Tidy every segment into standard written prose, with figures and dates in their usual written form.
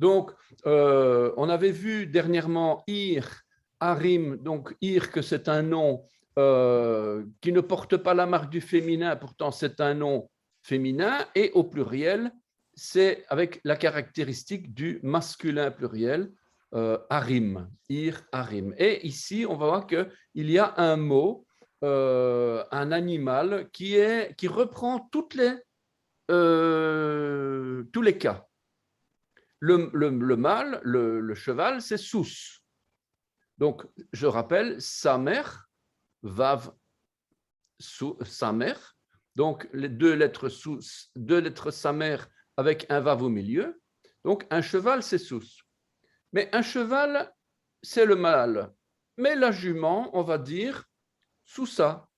Donc, on avait vu dernièrement Ir, Harim, donc Ir, que c'est un nom qui ne porte pas la marque du féminin, pourtant c'est un nom féminin, et au pluriel, c'est avec la caractéristique du masculin pluriel, Harim, Ir, Harim. Et ici, on va voir qu'il y a un mot, un animal qui reprend tous les cas. Le mâle, le cheval, c'est sous. Donc, je rappelle, sa mère, vav, sa mère. Donc, les deux lettres sous, deux lettres sa mère avec un vav au milieu. Donc, un cheval, c'est sous. Mais un cheval, c'est le mâle. Mais la jument, on va dire sous ça.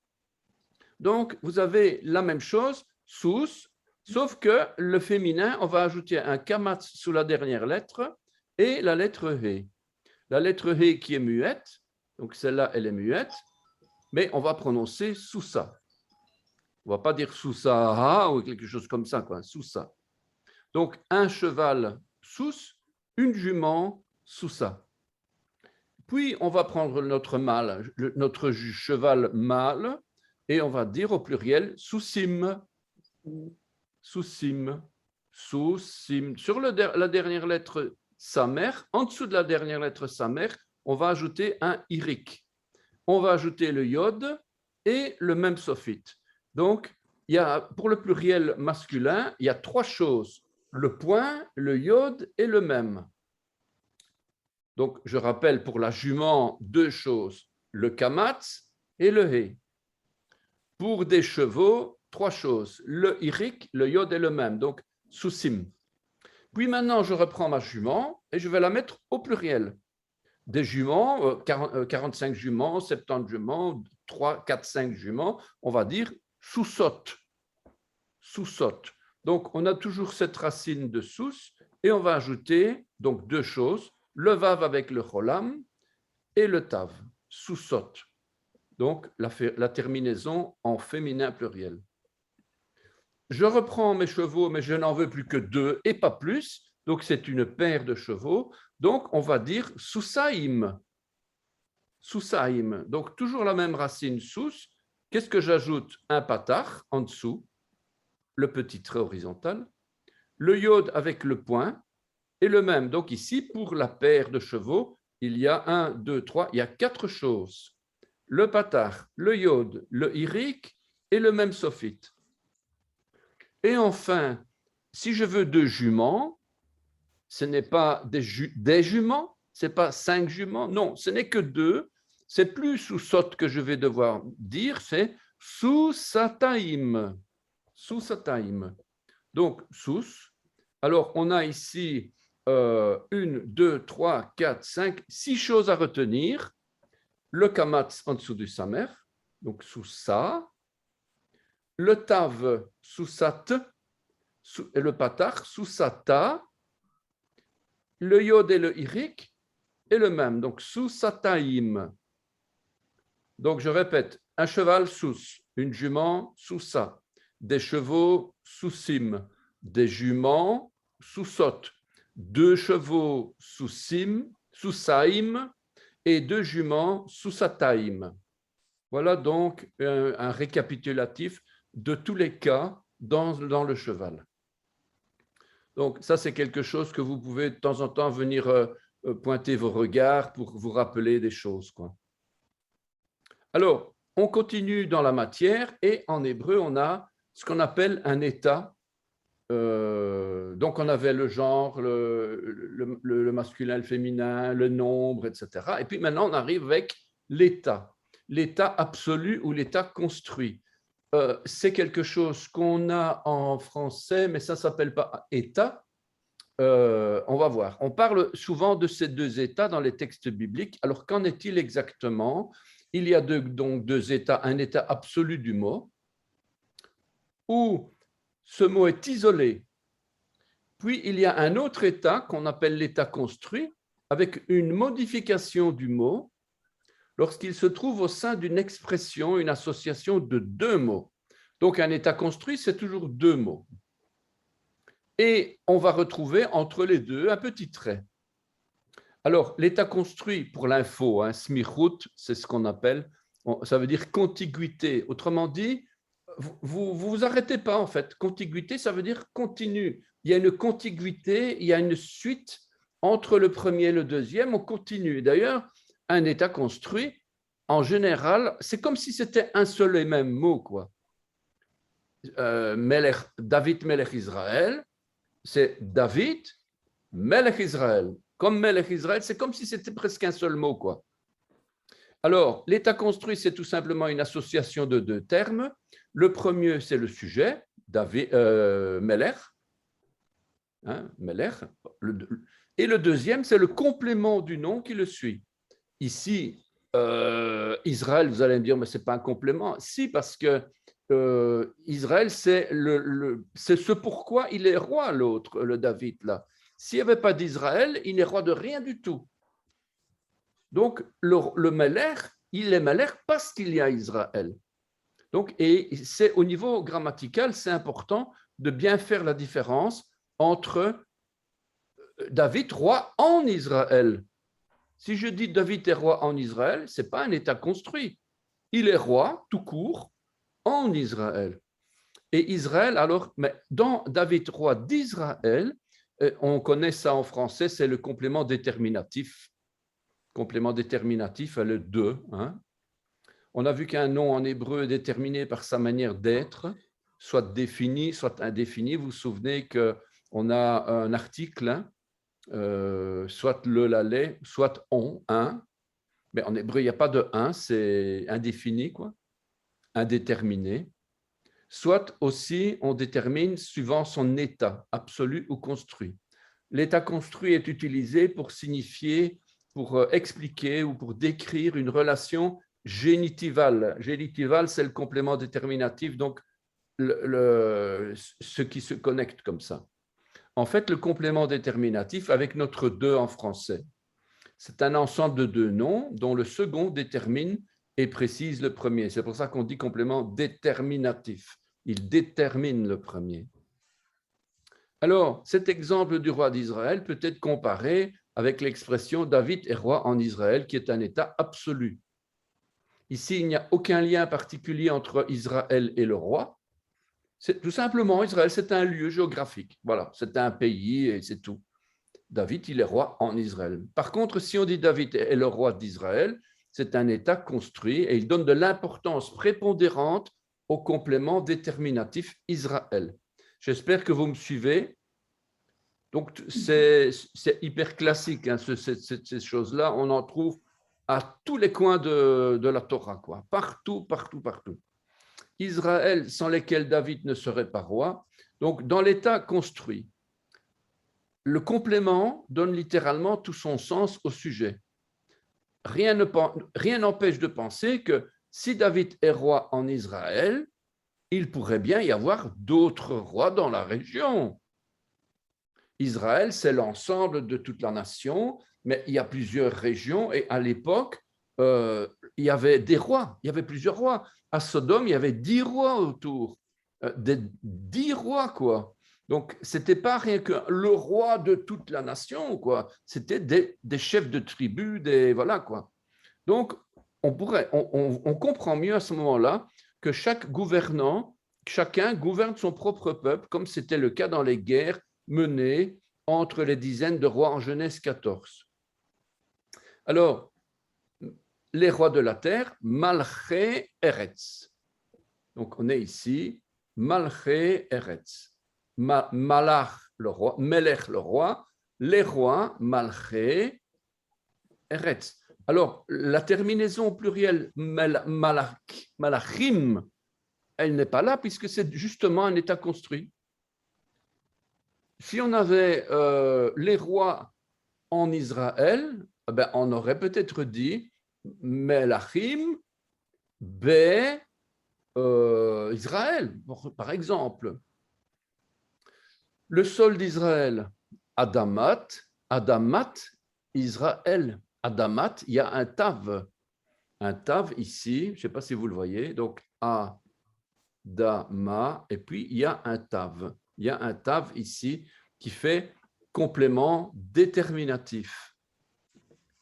Donc, vous avez la même chose, sous, sauf que le féminin, on va ajouter un kamatz sous la dernière lettre et la lettre he. La lettre he qui est muette, donc celle-là, elle est muette, mais on va prononcer sous ça. On ne va pas dire sous ça ou quelque chose comme ça, quoi, sous ça. Donc, un cheval sous, une jument sous ça. Puis, on va prendre notre mâle, notre cheval mâle, et on va dire au pluriel soussim. Soussim. Soussim. Sur la dernière lettre sa mère, en dessous de la dernière lettre sa mère, on va ajouter un irik. On va ajouter le yod et le même sophite. Donc, pour le pluriel masculin, il y a trois choses, le point, le yod et le même. Donc, je rappelle pour la jument deux choses, le kamatz et le he. Pour des chevaux, trois choses, le irik, le yod et le même, donc soussim. Puis maintenant, je reprends ma jument et je vais la mettre au pluriel. Des juments, 45 juments, 70 juments, 3, 4, 5 juments, on va dire sous-sot. Sous-sot. Donc, on a toujours cette racine de sous et on va ajouter donc deux choses, le vav avec le cholam et le tav, sous-sot. Donc, la terminaison en féminin pluriel. Je reprends mes chevaux, mais je n'en veux plus que deux et pas plus. Donc, c'est une paire de chevaux. Donc, on va dire soussaïm. Soussaïm. Donc, toujours la même racine sous. Qu'est-ce que j'ajoute? Un patar en dessous, le petit trait horizontal, le yod avec le point et le même. Donc, ici, pour la paire de chevaux, il y a 1, 2, 3, il y a quatre choses. Le patar, le yod, le irik et le même sophite. Et enfin, si je veux deux juments, ce n'est pas des juments, ce n'est pas 5 juments, non, ce n'est que deux. C'est plus sous sot que je vais devoir dire, c'est sous sataim. Sous sataim. Donc, sous. Alors, on a ici 1, 2, 3, 4, 5, 6 choses à retenir. Le kamatz en dessous du samer, donc sous ça. Le tav sous sat, et le patar sous sata. Le yod et le irik est le même, donc sous sataim. Donc je répète, un cheval sous, une jument sous ça, des chevaux sous sim, des juments sous sot, deux chevaux sous sim, sous saim et deux juments sous sataim. Voilà donc un récapitulatif de tous les cas dans le cheval. Donc, ça, c'est quelque chose que vous pouvez de temps en temps venir pointer vos regards pour vous rappeler des choses, quoi. Alors, on continue dans la matière et en hébreu, on a ce qu'on appelle un état. Donc, on avait le genre, le masculin, le féminin, le nombre, etc. Et puis maintenant, on arrive avec l'état absolu ou l'état construit. C'est quelque chose qu'on a en français, mais ça ne s'appelle pas état. On va voir. On parle souvent de ces deux états dans les textes bibliques. Alors, qu'en est-il exactement? Il y a donc deux états. Un état absolu du mot, où ce mot est isolé. Puis, il y a un autre état qu'on appelle l'état construit, avec une modification du mot, lorsqu'il se trouve au sein d'une expression, une association de deux mots. Donc, un état construit, c'est toujours deux mots. Et on va retrouver entre les deux un petit trait. Alors, l'état construit pour l'info, smichut, c'est ce qu'on appelle, ça veut dire contiguïté. Autrement dit, vous arrêtez pas en fait. Contiguïté, ça veut dire continue. Il y a une contiguïté, il y a une suite entre le premier et le deuxième, on continue. D'ailleurs, un état construit, en général, c'est comme si c'était un seul et même mot, quoi. David Melech Israël, c'est David Melech Israël. Comme Melech Israël, c'est comme si c'était presque un seul mot, quoi. Alors, l'état construit, c'est tout simplement une association de deux termes. Le premier, c'est le sujet, David, Melech, Melech, et le deuxième, c'est le complément du nom qui le suit. Ici, Israël, vous allez me dire, mais ce n'est pas un complément. Si, parce que Israël, c'est ce pourquoi il est roi, l'autre, le David, là. S'il n'y avait pas d'Israël, il n'est roi de rien du tout. Donc, le Melech, il est Melech parce qu'il y a Israël. Donc, et c'est au niveau grammatical, c'est important de bien faire la différence entre David, roi en Israël. Si je dis David est roi en Israël, ce n'est pas un état construit. Il est roi, tout court, en Israël. Et Israël, alors, mais dans David, roi d'Israël, on connaît ça en français, c'est le complément déterminatif. Complément déterminatif, le de. On a vu qu'un nom en hébreu est déterminé par sa manière d'être, soit défini, soit indéfini. Vous vous souvenez qu'on a un article, soit le, la, les, soit on, un. Mais en hébreu, il n'y a pas de un, c'est indéfini, quoi, indéterminé. Soit aussi, on détermine suivant son état, absolu ou construit. L'état construit est utilisé pour signifier, pour expliquer ou pour décrire une relation génitivale. Génitivale, c'est le complément déterminatif, donc ce qui se connecte comme ça. En fait, le complément déterminatif, avec notre deux en français, c'est un ensemble de deux noms dont le second détermine et précise le premier. C'est pour ça qu'on dit complément déterminatif. Il détermine le premier. Alors, cet exemple du roi d'Israël peut être comparé avec l'expression David est roi en Israël, qui est un état absolu. Ici, il n'y a aucun lien particulier entre Israël et le roi. C'est tout simplement, Israël, c'est un lieu géographique. Voilà, c'est un pays et c'est tout. David, il est roi en Israël. Par contre, si on dit David est le roi d'Israël, c'est un état construit et il donne de l'importance prépondérante au complément déterminatif Israël. J'espère que vous me suivez. Donc, c'est hyper classique, ces choses-là. On en trouve à tous les coins de la Torah, quoi. Partout, partout, partout. Israël, sans lesquels David ne serait pas roi. Donc, dans l'état construit, le complément donne littéralement tout son sens au sujet. Rien n'empêche de penser que si David est roi en Israël, il pourrait bien y avoir d'autres rois dans la région. Israël, c'est l'ensemble de toute la nation, mais il y a plusieurs régions et à l'époque, il y avait des rois, il y avait plusieurs rois. À Sodome, il y avait 10 rois autour, 10 rois, quoi. Donc, ce n'était pas rien que le roi de toute la nation, quoi. C'était des chefs de tribus, voilà, quoi. Donc, on comprend mieux à ce moment-là que chaque gouvernant, chacun gouverne son propre peuple, comme c'était le cas dans les guerres menées entre les dizaines de rois en Genèse 14. Alors, les rois de la terre, Malché Eretz. Donc, on est ici, Malché Eretz. Malach, le roi, Melech, le roi, les rois, Malché Eretz. Alors, la terminaison plurielle malachim, elle n'est pas là puisque c'est justement un état construit. Si on avait les rois en Israël, ben, on aurait peut-être dit melachim be Israël, par exemple. Le sol d'Israël, Adamat, Adamat, Israël. Adamat, il y a un tav ici, je ne sais pas si vous le voyez, donc Adama, et puis il y a un tav. Il y a un tav ici qui fait complément déterminatif.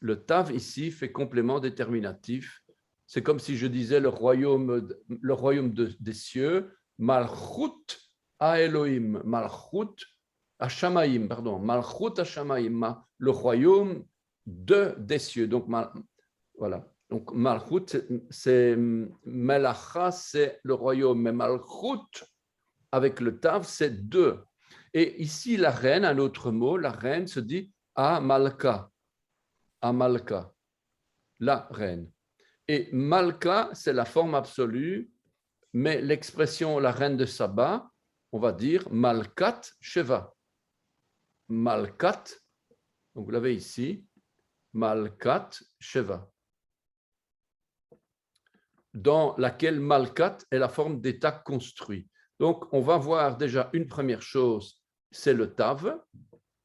Le tav ici fait complément déterminatif. C'est comme si je disais le royaume des cieux, Malchut à Elohim, Malchut à Shamaim, pardon, Malchut à Shamaim, le royaume des cieux. Donc, voilà. Donc, Malchut, c'est Melacha, c'est le royaume, mais Malchut, avec le tav, c'est deux. Et ici, la reine, un autre mot, la reine se dit Amalka, Amalka, la reine. Et Malka, c'est la forme absolue, mais l'expression la reine de Saba, on va dire Malkat Sheva. Malkat, donc vous l'avez ici, Malkat Sheva, dans laquelle Malkat est la forme d'état construit. Donc, on va voir déjà une première chose, c'est le Tav,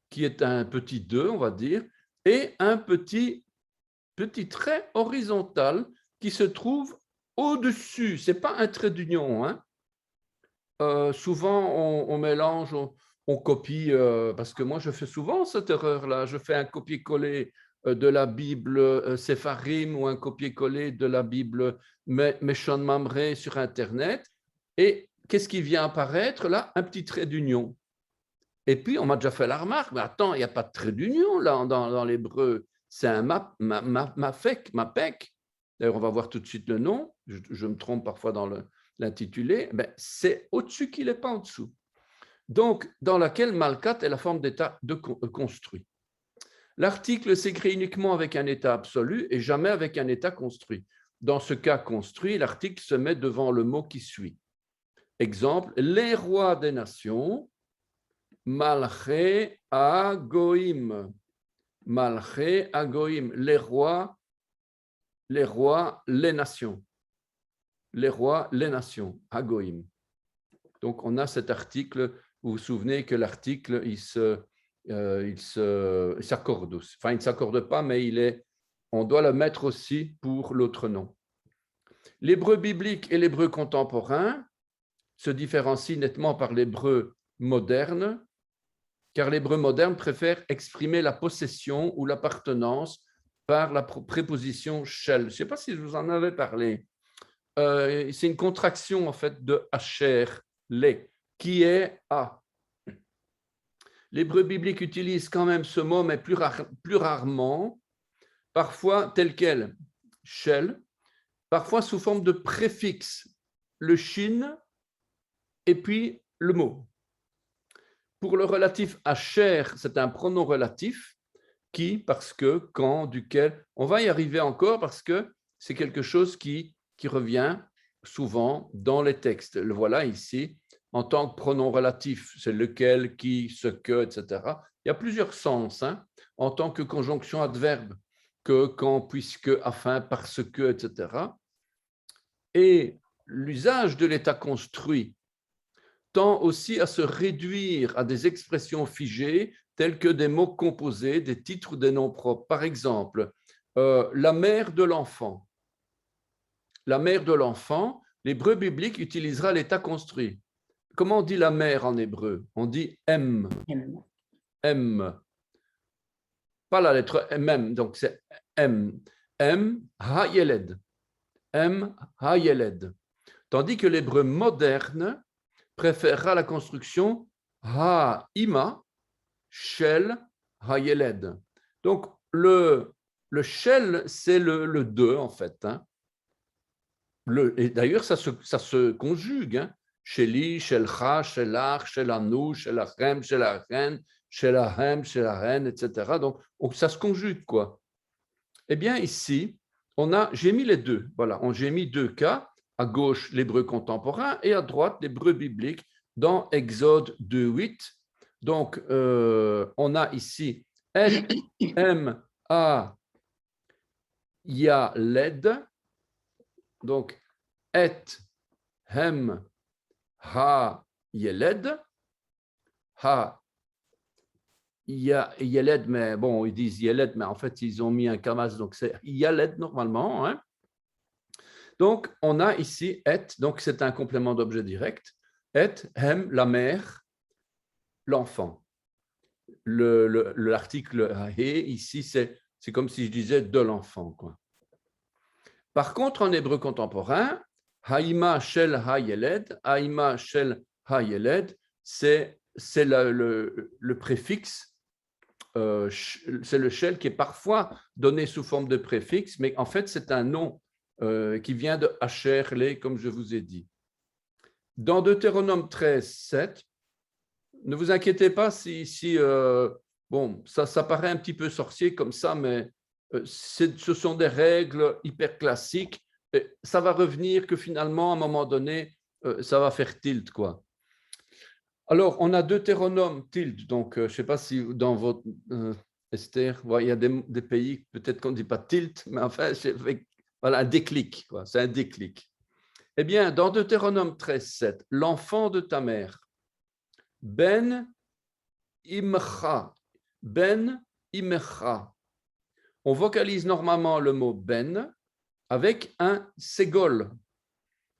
qui est un petit 2, on va dire, et un petit trait horizontal qui se trouve au-dessus. Ce n'est pas un trait d'union. Hein. Souvent, on mélange, on copie, parce que moi, je fais souvent cette erreur-là. Je fais un copier-coller de la Bible Sepharim ou un copier-coller de la Bible Meshon Mamre sur Internet. Et qu'est-ce qui vient apparaître là? Un petit trait d'union. Et puis, on m'a déjà fait la remarque, mais attends, il n'y a pas de trait d'union là dans l'hébreu. C'est un mapek. D'ailleurs, on va voir tout de suite le nom. Je me trompe parfois dans l'intitulé. Ben, c'est au-dessus qu'il n'est pas en dessous. Donc, dans laquelle Malkat est la forme d'état construit. L'article s'écrit uniquement avec un état absolu et jamais avec un état construit. Dans ce cas construit, l'article se met devant le mot qui suit. Exemple, les rois des nations, Malché Agoïm. Malché Agoïm, les rois, les nations. Les rois, les nations, Agoïm. Donc, on a cet article, vous vous souvenez que l'article, il s'accorde. Enfin, il ne s'accorde pas, mais on doit le mettre aussi pour l'autre nom. L'hébreu biblique et l'hébreu contemporain se différencient nettement par l'hébreu moderne, car l'hébreu moderne préfère exprimer la possession ou l'appartenance par la préposition shel. Je ne sais pas si je vous en avais parlé. C'est une contraction en fait de Asher, les, qui est à. L'hébreu biblique utilise quand même ce mot, mais plus rarement, parfois tel quel, shel, parfois sous forme de préfixe, le shin et puis le mot. Pour le relatif Asher, c'est un pronom relatif qui, parce que, quand, duquel, on va y arriver encore parce que c'est quelque chose qui revient souvent dans les textes. Le voilà ici, en tant que pronom relatif, c'est lequel, qui, ce que, etc. Il y a plusieurs sens, hein, en tant que conjonction adverbe, que, quand, puisque, afin, parce que, etc. Et l'usage de l'état construit tend aussi à se réduire à des expressions figées telles que des mots composés, des titres ou des noms propres. Par exemple, la mère de l'enfant. La mère de l'enfant, l'hébreu biblique utilisera l'état construit. Comment on dit la mère en hébreu? On dit M. M. Pas la lettre M, donc c'est M. M, ha-yeled. M, ha-yeled. Tandis que l'hébreu moderne préférera la construction ha-ima, shel, ha-yeled. Donc, le shel, c'est le 2, en fait. Hein. Et d'ailleurs, ça se conjugue. Hein. Sheli, shelcha, shelach, shelanu, shelachem, shelachen, shelahem, shelahen, etc. Donc, ça se conjugue, quoi. Eh bien, ici, j'ai mis les deux. Voilà, j'ai mis deux cas. À gauche, l'hébreu contemporain et à droite, l'hébreu biblique dans Exode 2.8. Donc, on a ici Et, M, A, Ya, Led. Donc, Et, Hem, Ha, Yeled. Ha, Yeled, mais bon, ils disent Yeled, mais en fait, ils ont mis un kamas, donc c'est Yeled normalement. Hein. Donc, on a ici et, donc c'est un complément d'objet direct. Et, hem, la mère, l'enfant. L'article he, ici, c'est comme si je disais de l'enfant, quoi. Par contre, en hébreu contemporain, haïma shel hayeled, haïma shel hayeled, c'est le préfixe, c'est le shel qui est parfois donné sous forme de préfixe, mais en fait, c'est un nom qui vient de Asher, les, comme je vous ai dit. Dans Deutéronome 13, 7, ne vous inquiétez pas si bon, ça paraît un petit peu sorcier comme ça, mais ce sont des règles hyper classiques. Et ça va revenir que finalement, à un moment donné, ça va faire tilt, quoi. Alors, on a Deutéronome tilt. Donc, je ne sais pas si dans votre Esther, il y a des pays, peut-être qu'on ne dit pas tilt, mais enfin, voilà, un déclic, quoi. C'est un déclic. Eh bien, dans Deutéronome 13, 7, l'enfant de ta mère, Ben Imcha, Ben Imcha. On vocalise normalement le mot Ben avec un ségol,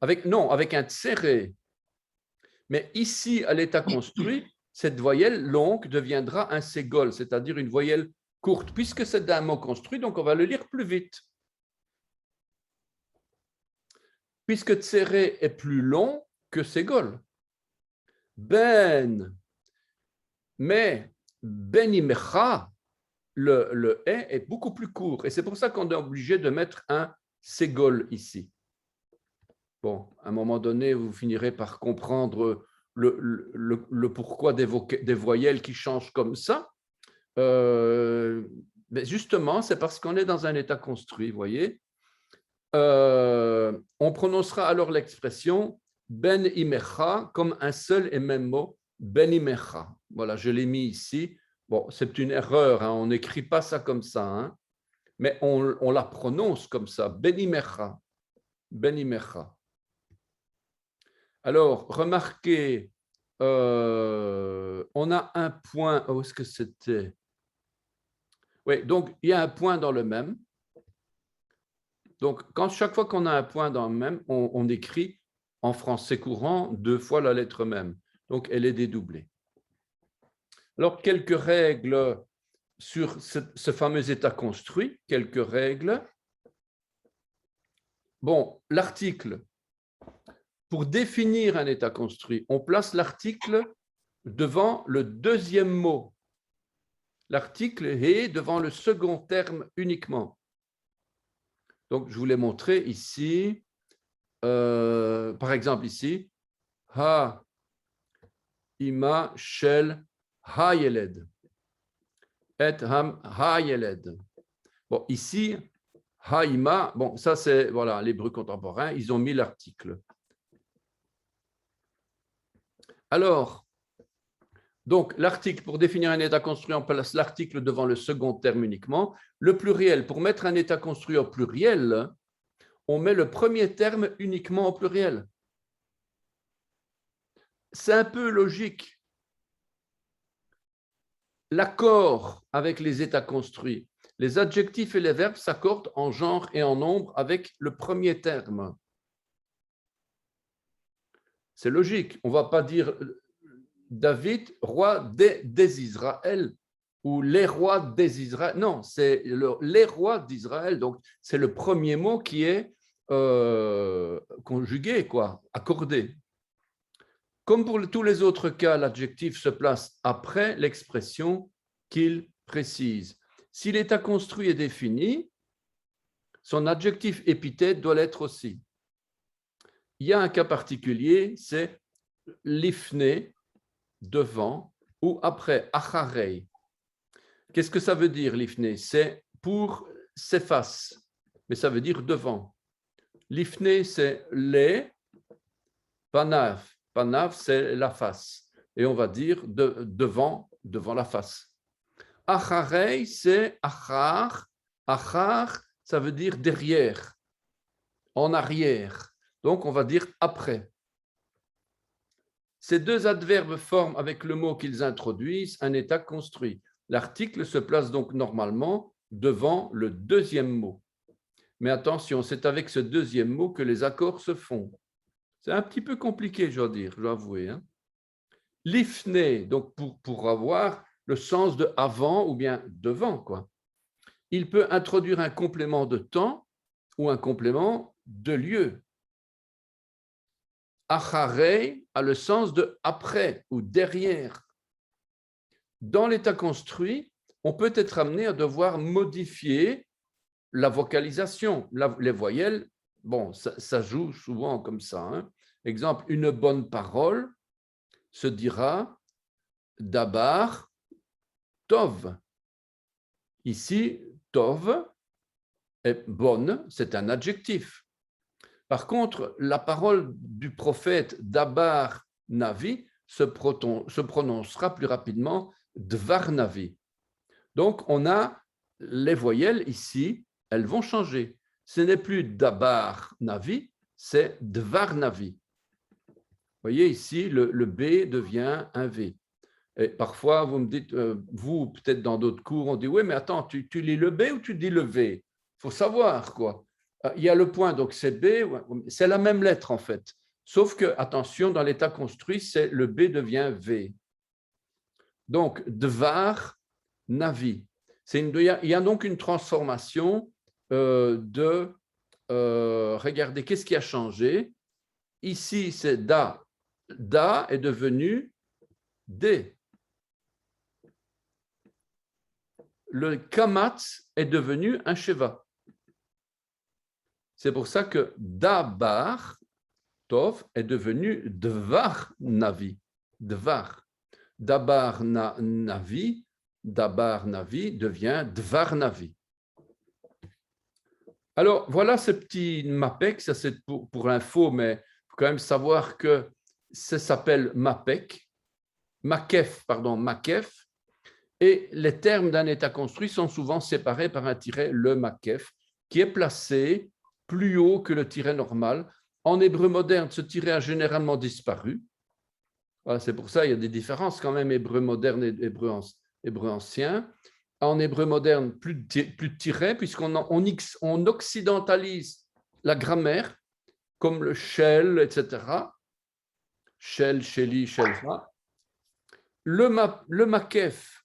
avec un tséré. Mais ici, à l'état construit, cette voyelle longue deviendra un ségol, c'est-à-dire une voyelle courte, puisque c'est un mot construit, donc on va le lire plus vite. Puisque tséré est plus long que ségol. Ben, mais Ben Imecha, le « est beaucoup plus court. Et c'est pour ça qu'on est obligé de mettre un ségol ici. Bon, à un moment donné, vous finirez par comprendre le pourquoi des voyelles qui changent comme ça. Mais justement, c'est parce qu'on est dans un état construit, vous voyez. On prononcera alors l'expression Ben Imecha comme un seul et même mot, Ben Imecha. Voilà, je l'ai mis ici. Bon, c'est une erreur, hein, on n'écrit pas ça comme ça, hein, mais on la prononce comme ça, Ben Imecha. Ben Imecha. Alors, remarquez, on a un point, où est-ce que c'était? Oui, donc il y a un point dans le même. Donc, chaque fois qu'on a un point dans le même, on écrit en français courant 2 fois la lettre même. Donc, elle est dédoublée. Alors, quelques règles sur ce fameux état construit, quelques règles. Bon, l'article, pour définir un état construit, on place l'article devant le deuxième mot. L'article est devant le second terme uniquement. Donc, je vous l'ai montré ici. Par exemple, ici, ha, ima, shel, hayeled. Et ham, hayeled. Bon, ici, haïma, bon, ça c'est voilà, l'hébreu contemporain, ils ont mis l'article. Alors, donc l'article, pour définir un état construit, on place l'article devant le second terme uniquement. Le pluriel, pour mettre un état construit au pluriel, on met le premier terme uniquement au pluriel. C'est un peu logique. L'accord avec les états construits, les adjectifs et les verbes s'accordent en genre et en nombre avec le premier terme. C'est logique. On ne va pas dire David, roi des Israël, ou les rois des Israël. Non, c'est les rois d'Israël. Donc, c'est le premier mot qui est conjugué, quoi, accordé. Comme pour tous les autres cas, l'adjectif se place après l'expression qu'il précise. Si l'état construit est défini, son adjectif épithète doit l'être aussi. Il y a un cas particulier, c'est l'ifné, devant, ou après, acharei. Qu'est-ce que ça veut dire, l'ifné? C'est pour s'efface, mais ça veut dire devant. L'ifné, c'est les, panav. Panav, c'est la face. Et on va dire devant la face. Acharei, c'est achar. Achar, ça veut dire derrière, en arrière. Donc, on va dire après. Ces deux adverbes forment, avec le mot qu'ils introduisent, un état construit. L'article se place donc normalement devant le deuxième mot. Mais attention, c'est avec ce deuxième mot que les accords se font. C'est un petit peu compliqué, je dois avouer. Hein. L'ifné, donc pour avoir le sens de avant ou bien devant, quoi. Il peut introduire un complément de temps ou un complément de lieu. Acharei a le sens de après ou derrière. Dans l'état construit, on peut être amené à devoir modifier la vocalisation. Les voyelles, bon, ça joue souvent comme ça. Hein. Exemple, une bonne parole se dira dabar tov. Ici, tov est bonne, c'est un adjectif. Par contre, la parole du prophète dabar navi se prononcera plus rapidement dvar navi. Donc, on a les voyelles ici, elles vont changer. Ce n'est plus dabar navi, c'est dvar navi. Vous voyez ici, le B devient un V. Et parfois, vous me dites, vous, peut-être dans d'autres cours, on dit, oui, mais attends, tu lis le B ou tu dis le V? Il faut savoir, quoi. Il y a le point, donc c'est B, c'est la même lettre, en fait. Sauf que, attention, dans l'état construit, c'est le B devient V. Donc, dvar, navi. Il y a donc une transformation regardez, qu'est-ce qui a changé? Ici, c'est da. Da est devenu D. Le kamatz est devenu un sheva. C'est pour ça que dabar, tov, est devenu dvar navi. Dvar. Dabar navi devient dvar navi. Alors, voilà ce petit mapek, ça c'est pour l'info, mais il faut quand même savoir que ça s'appelle mapek, makef, et les termes d'un état construit sont souvent séparés par un tiret, le makef, qui est placé plus haut que le tiret normal. En hébreu moderne, ce tiret a généralement disparu. Voilà, c'est pour ça qu'il y a des différences quand même, hébreu moderne et hébreu ancien. En hébreu moderne, plus de tiret, puisqu'on occidentalise la grammaire, comme le shel, etc. Shel, sheli, shelcha. Le makef,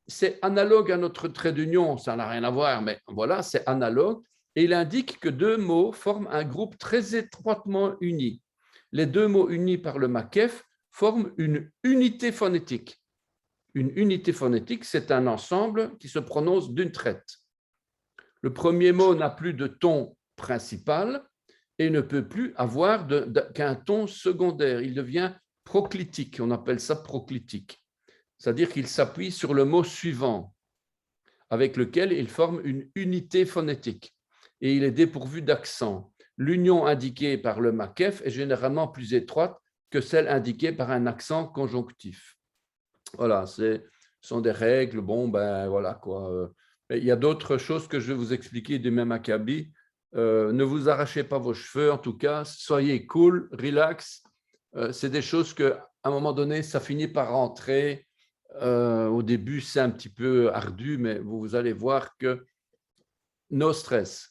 c'est analogue à notre trait d'union, ça n'a rien à voir, mais voilà, c'est analogue. Et il indique que deux mots forment un groupe très étroitement uni. Les deux mots unis par le makef forment une unité phonétique. Une unité phonétique, c'est un ensemble qui se prononce d'une traite. Le premier mot n'a plus de ton principal et ne peut plus avoir qu'un ton secondaire. Il devient proclitique, on appelle ça proclitique. C'est-à-dire qu'il s'appuie sur le mot suivant, avec lequel il forme une unité phonétique. Et il est dépourvu d'accent. L'union indiquée par le makef est généralement plus étroite que celle indiquée par un accent conjonctif. Voilà, ce sont des règles. Bon, ben voilà quoi. Il y a d'autres choses que je vais vous expliquer du même acabit. Ne vous arrachez pas vos cheveux, en tout cas. Soyez cool, relax. C'est des choses qu'à un moment donné, ça finit par rentrer. Au début, c'est un petit peu ardu, mais vous allez voir que no stress.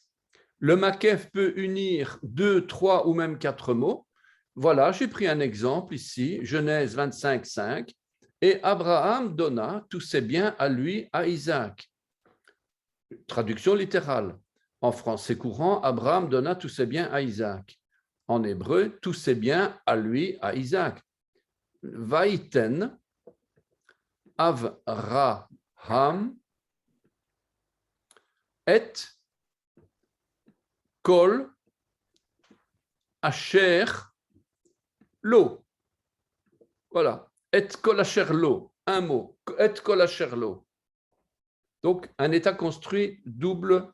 Le makef peut unir 2, 3 ou même 4 mots. Voilà, j'ai pris un exemple ici, Genèse 25, 5. Et Abraham donna tous ses biens à lui, à Isaac. Traduction littérale. En français courant, Abraham donna tous ses biens à Isaac. En hébreu, tous ses biens à lui, à Isaac. Vaïten, Avraham, et kol, asher, lo. Voilà. Et kol asher lo, un mot. Et kol asher lo. Donc, un état construit double,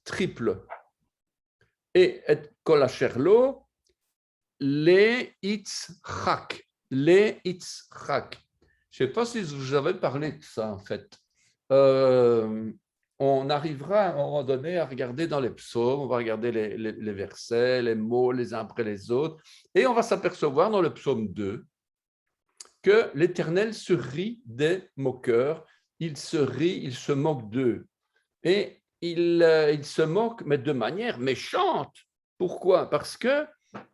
triple. Et kol asher lo, le itzchak. Le itzchak. Je ne sais pas si je vous avais parlé de ça, en fait. On arrivera à un moment donné à regarder dans les psaumes, on va regarder les versets, les mots les uns après les autres, et on va s'apercevoir dans le psaume 2 que l'Éternel se rit des moqueurs, il se rit, il se moque d'eux. Et il se moque, mais de manière méchante. Pourquoi? Parce que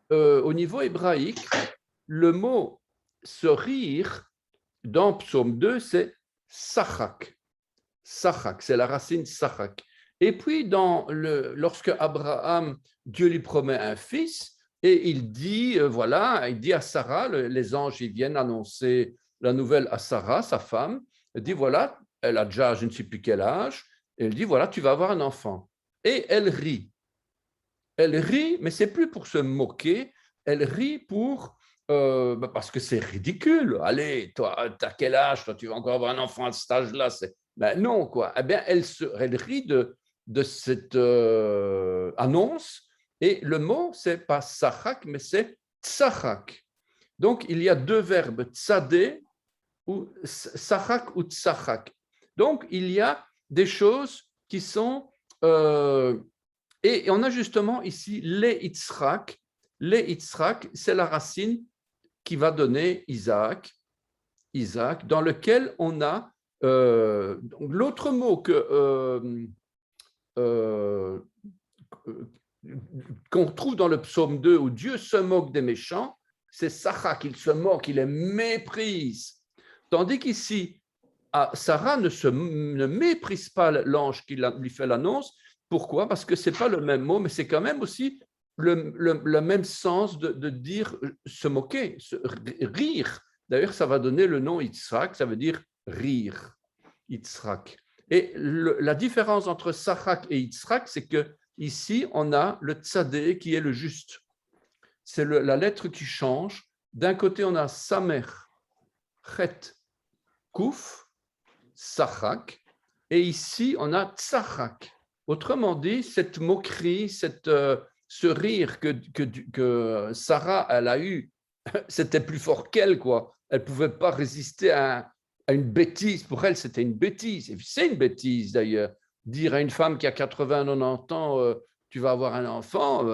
au niveau hébraïque, le mot ce rire, dans Psaume 2, c'est sachak. Sachak, c'est la racine sachak. Et puis, lorsque Abraham, Dieu lui promet un fils, et il dit, voilà, il dit à Sarah, les anges, ils viennent annoncer la nouvelle à Sarah, sa femme, il dit, voilà, elle a déjà je ne sais plus quel âge, et il dit, voilà, tu vas avoir un enfant. Et elle rit. Elle rit, mais c'est plus pour se moquer, elle rit parce que c'est ridicule. Allez, toi, t'as quel âge? Toi, tu vas encore avoir un enfant à cet âge-là? Ben non, quoi. Eh bien, elle rit de cette annonce, et le mot, c'est pas sachak, mais c'est tsachak. Donc, il y a deux verbes, tsadé, ou sachak ou tsachak. Donc, il y a des choses qui sont... et on a justement ici les Yitzhak. Les Yitzhak, c'est la racine qui va donner Isaac, dans lequel on a l'autre mot qu'on trouve dans le psaume 2 où Dieu se moque des méchants, c'est Sachak, il se moque, il les méprise. Tandis qu'ici, Sarah ne méprise pas l'ange qui lui fait l'annonce. Pourquoi? Parce que ce n'est pas le même mot, mais c'est quand même aussi le même sens de dire se moquer, rire. D'ailleurs, ça va donner le nom Yitzhak, ça veut dire rire, Yitzhak. Et la différence entre Sachak et Yitzhak, c'est que ici, on a le tzadé qui est le juste. C'est la lettre qui change. D'un côté, on a Samer, Chet, Kouf, Sachak, et ici, on a Tzachak. Autrement dit, cette moquerie, ce rire que Sarah, elle a eu, c'était plus fort qu'elle, quoi. Elle ne pouvait pas résister à une bêtise. Pour elle, c'était une bêtise. Et c'est une bêtise, d'ailleurs. Dire à une femme qui a 80, 90 ans, tu vas avoir un enfant,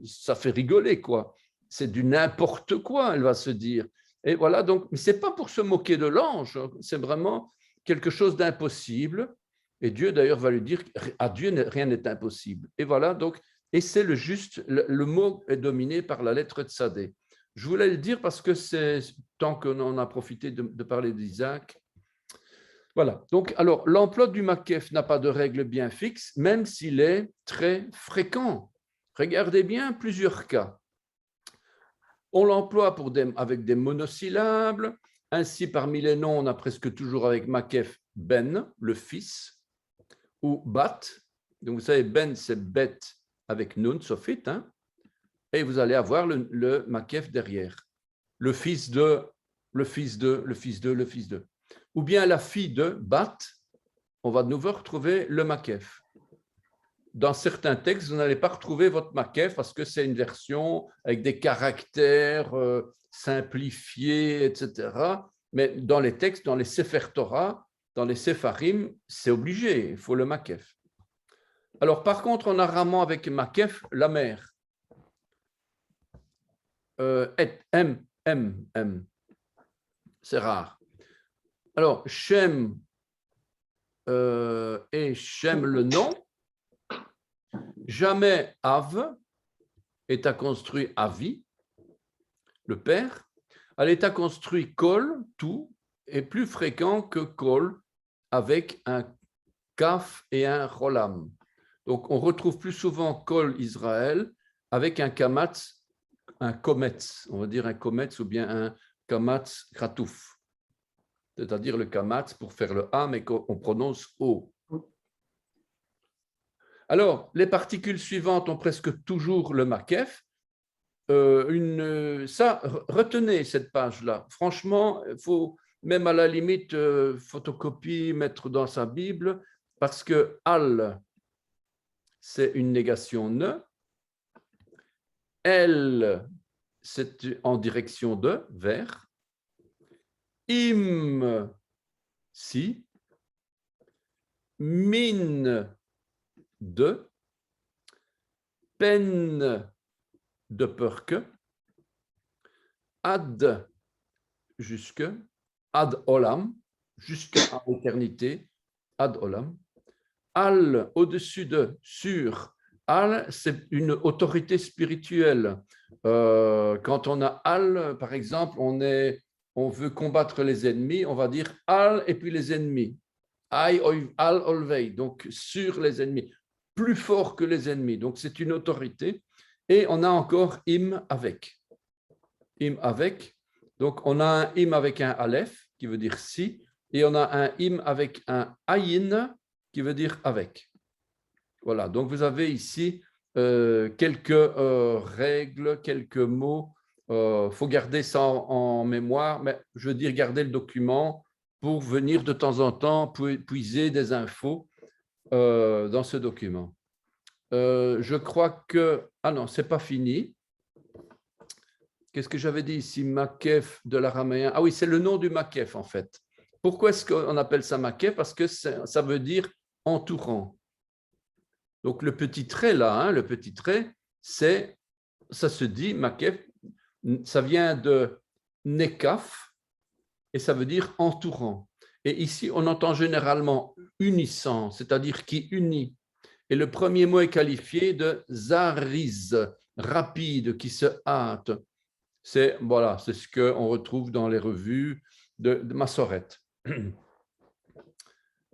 ça fait rigoler, quoi. C'est du n'importe quoi, elle va se dire. Et voilà, donc, mais ce n'est pas pour se moquer de l'ange, c'est vraiment quelque chose d'impossible. Et Dieu, d'ailleurs, va lui dire, à Dieu, rien n'est impossible. Et voilà, donc, et c'est le juste, le mot est dominé par la lettre Tzadé. Je voulais le dire parce que c'est, tant qu'on a profité de parler d'Isaac. Voilà, donc, alors, l'emploi du makef n'a pas de règle bien fixe, même s'il est très fréquent. Regardez bien plusieurs cas. On l'emploie avec des monosyllabes. Ainsi, parmi les noms, on a presque toujours avec makef ben, le fils, ou bat. Donc, vous savez, ben, c'est bet avec nun, sofit, hein, et vous allez avoir le makef derrière. Le fils de, le fils de, le fils de, le fils de. Ou bien la fille de bat, on va de nouveau retrouver le makef. Dans certains textes, vous n'allez pas retrouver votre makef parce que c'est une version avec des caractères simplifiés, etc. Mais dans les textes, dans les Sefer Torah, dans les Sepharim, c'est obligé, il faut le makef. Alors, par contre, en araman avec makef, la mère. M. C'est rare. Alors, Shem et Shem le nom. Jamais Av est à construire Avi, le père. À l'état construit Kol, tout, est plus fréquent que Kol avec un Kaf et un Rolam. Donc, on retrouve plus souvent Kol Israël avec un Kamatz, un Kometz, on va dire un Kometz ou bien un Kamatz Kratouf. C'est-à-dire le Kamatz pour faire le A, mais qu'on prononce O. Alors, les particules suivantes ont presque toujours le makef. Retenez cette page-là. Franchement, il faut même à la limite photocopie, mettre dans sa Bible, parce que al, c'est une négation ne. El, c'est en direction de, vers. Im, si. Min, de. Pen, de peur que. Ad, jusque. Ad olam, jusqu'à l'éternité. Ad olam. Al, au-dessus de, sur. Al, c'est une autorité spirituelle. Quand on a Al, par exemple, on est on veut combattre les ennemis, on va dire al et puis les ennemis. Al olvei, donc sur les ennemis, plus fort que les ennemis. Donc c'est une autorité. Et on a encore im avec. Im avec. Donc on a un im avec un aleph qui veut dire si, et on a un im avec un ayin qui veut dire avec. Voilà, donc vous avez ici quelques règles, quelques mots. Faut garder ça en mémoire, mais je veux dire garder le document pour venir de temps en temps puiser des infos dans ce document. Je crois que... Ah non, ce n'est pas fini. Qu'est-ce que j'avais dit ici? Makef de l'araméen. Ah oui, c'est le nom du Makef en fait. Pourquoi est-ce qu'on appelle ça Makef? Parce que ça veut dire entourant. Donc le petit trait là, hein, le petit trait, ça se dit Makef, ça vient de Nekaf et ça veut dire entourant. Et ici, on entend généralement unissant, c'est-à-dire qui unit. Et le premier mot est qualifié de zariz, rapide, qui se hâte. C'est voilà, c'est ce qu'on retrouve dans les revues de Massoret.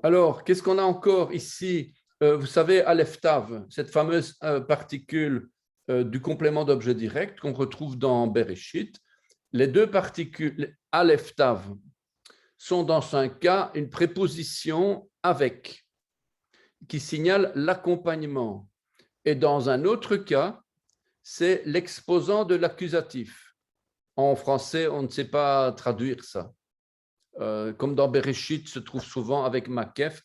Alors, qu'est-ce qu'on a encore ici? Vous savez, Aleph Tav, cette fameuse particule du complément d'objet direct qu'on retrouve dans Bereshit. Les deux particules Aleph Tav sont dans un cas une préposition avec, qui signale l'accompagnement. Et dans un autre cas, c'est l'exposant de l'accusatif. En français, on ne sait pas traduire ça. Comme dans Bereshit, se trouve souvent avec makef,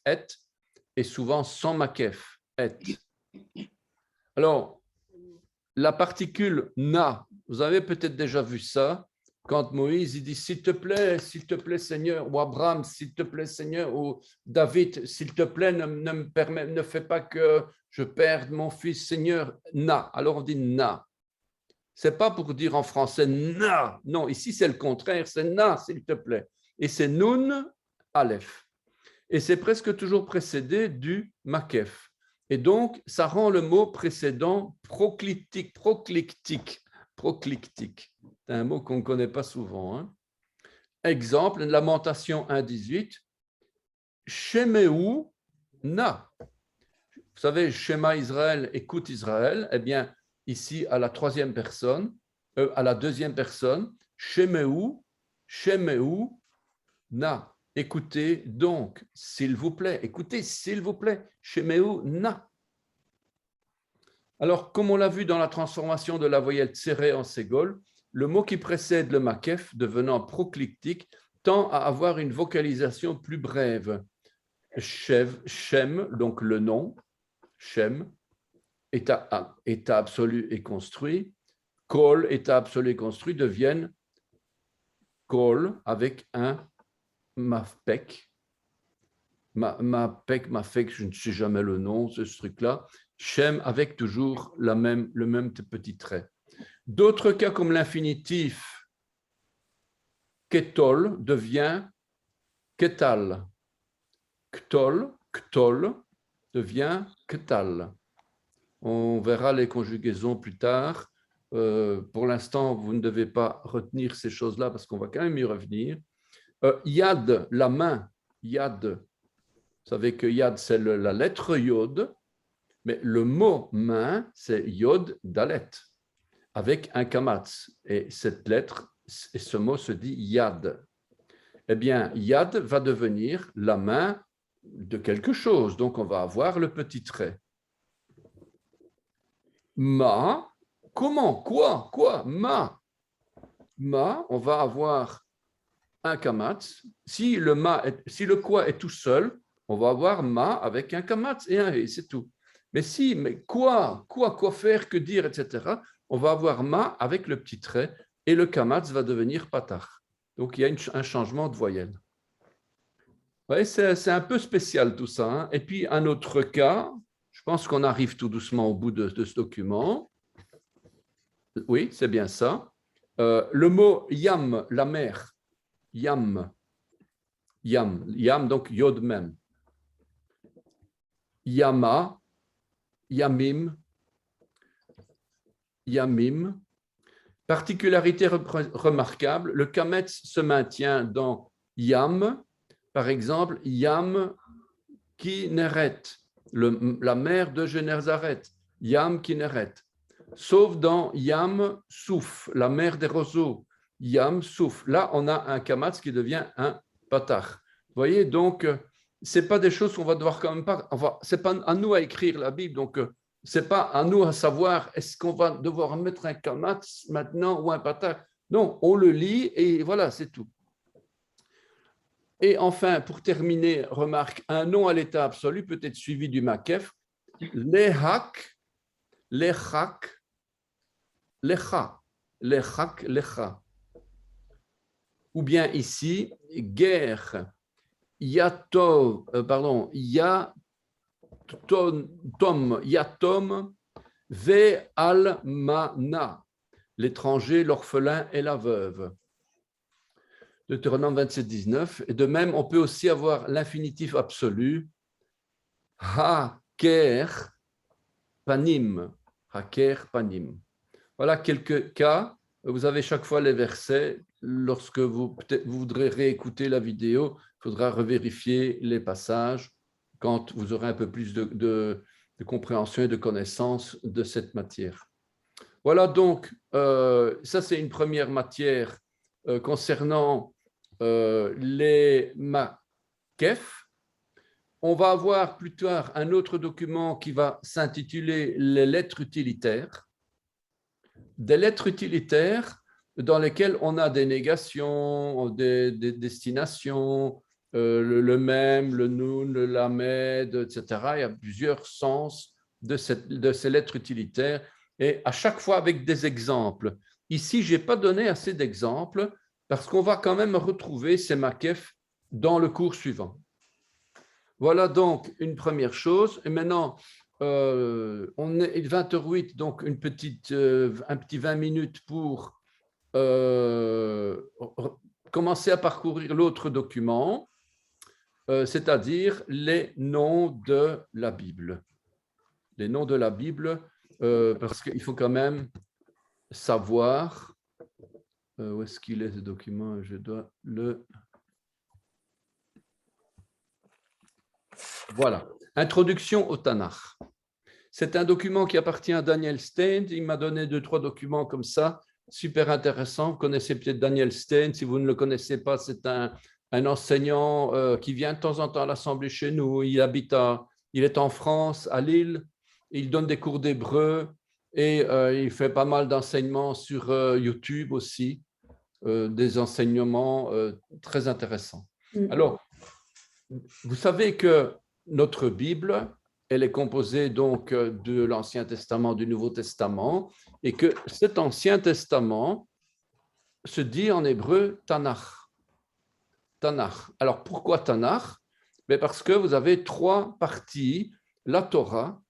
et souvent sans makef, et. Alors, la particule na, vous avez peut-être déjà vu ça, quand Moïse il dit s'il te plaît, Seigneur, ou Abraham, s'il te plaît, Seigneur, ou David, s'il te plaît, ne fais pas que je perde mon fils, Seigneur, na. Alors on dit na. C'est pas pour dire en français na, non, ici c'est le contraire, c'est na, s'il te plaît. Et c'est nun, aleph. Et c'est presque toujours précédé du makef. Et donc, ça rend le mot précédent proclictique. C'est un mot qu'on ne connaît pas souvent. Hein. Exemple, Lamentation 1.18, Shemeu na. Vous savez, Shema Israël, écoute Israël. Eh bien, ici, à la deuxième personne, Shemeu na. Écoutez donc, s'il vous plaît. Écoutez, s'il vous plaît. Shemeu na. Alors, comme on l'a vu dans la transformation de la voyelle tséré en ségol, le mot qui précède le makef, devenant proclictique, tend à avoir une vocalisation plus brève. Shem, donc le nom, Shem, état absolu et construit. Kol, état absolu et construit, deviennent Kol avec un mafpek. Mafek, je ne sais jamais le nom, ce truc-là. Shem avec toujours le même petit trait. D'autres cas comme l'infinitif ketol devient ketal. Ktol devient ketal. On verra les conjugaisons plus tard. Pour l'instant, vous ne devez pas retenir ces choses-là parce qu'on va quand même y revenir. Yad, la main, yad. Vous savez que yad, c'est la lettre yod, mais le mot main, c'est yod dalet, avec un kamatz. Et cette lettre, et ce mot se dit yad. Eh bien, yad va devenir la main de quelque chose. Donc, on va avoir le petit trait. Ma, comment? Quoi? Ma, on va avoir un kamatz. Si le quoi est tout seul, on va avoir ma avec un kamatz et un et, c'est tout. Mais quoi faire, que dire, etc. On va avoir ma avec le petit trait et le kamatz va devenir patar. Donc, il y a un changement de voyelle. Ouais, c'est un peu spécial tout ça. Hein. Et puis, un autre cas, je pense qu'on arrive tout doucement au bout de ce document. Oui, c'est bien ça. Le mot yam, la mer, yam, donc yod même. Yama, yamim. Particularité remarquable, le kametz se maintient dans Yam, par exemple, Yam Kinneret, la mer de Génézaret, Yam Kinneret, sauf dans Yam Souf, la mer des roseaux, Yam Souf. Là, on a un kamatz qui devient un patach. Vous voyez, donc, ce n'est pas des choses qu'on va devoir quand même pas. Enfin, ce n'est pas à nous à écrire la Bible, donc ce n'est pas à nous à savoir est-ce qu'on va devoir mettre un kamatz maintenant ou un patach. Non, on le lit et voilà, c'est tout. Et enfin, pour terminer, remarque, un nom à l'état absolu peut être suivi du makef, lehak, lechak, lecha, lechak, lecha. Ou bien ici, guerre, yatom, yatom, ve almana, l'étranger, l'orphelin et la veuve. Deutéronome 27, 19. Et de même, on peut aussi avoir l'infinitif absolu, haker panim, haker panim. Voilà quelques cas. Vous avez chaque fois les versets. Lorsque vous voudrez réécouter la vidéo, il faudra revérifier les passages quand vous aurez un peu plus de compréhension et de connaissance de cette matière. Voilà donc, ça c'est une première matière concernant les makef. On va avoir plus tard un autre document qui va s'intituler les lettres utilitaires. Des lettres utilitaires dans lesquelles on a des négations, des destinations, le même, le nun, le lamed, etc. Il y a plusieurs sens de ces lettres utilitaires et à chaque fois avec des exemples. Ici, je n'ai pas donné assez d'exemples parce qu'on va quand même retrouver ces makef dans le cours suivant. Voilà donc une première chose. Et maintenant, on est 20h08, donc un petit 20 minutes pour commencer à parcourir l'autre document, c'est-à-dire les noms de la Bible. Les noms de la Bible, parce qu'il faut quand même savoir où est-ce qu'il est ce document. Je dois le... Voilà. Introduction au Tanakh. C'est un document qui appartient à Daniel Stein. Il m'a donné 2-3 documents comme ça, super intéressants. Vous connaissez peut-être Daniel Stein. Si vous ne le connaissez pas, c'est un enseignant qui vient de temps en temps à l'Assemblée chez nous. Il est en France, à Lille. Il donne des cours d'hébreu et il fait pas mal d'enseignements sur YouTube aussi, des enseignements très intéressants. Alors, vous savez que notre Bible, elle est composée donc de l'Ancien Testament, du Nouveau Testament, et que cet Ancien Testament se dit en hébreu Tanakh. Tanakh. Alors pourquoi Tanakh? Parce que vous avez 3 parties, la Torah,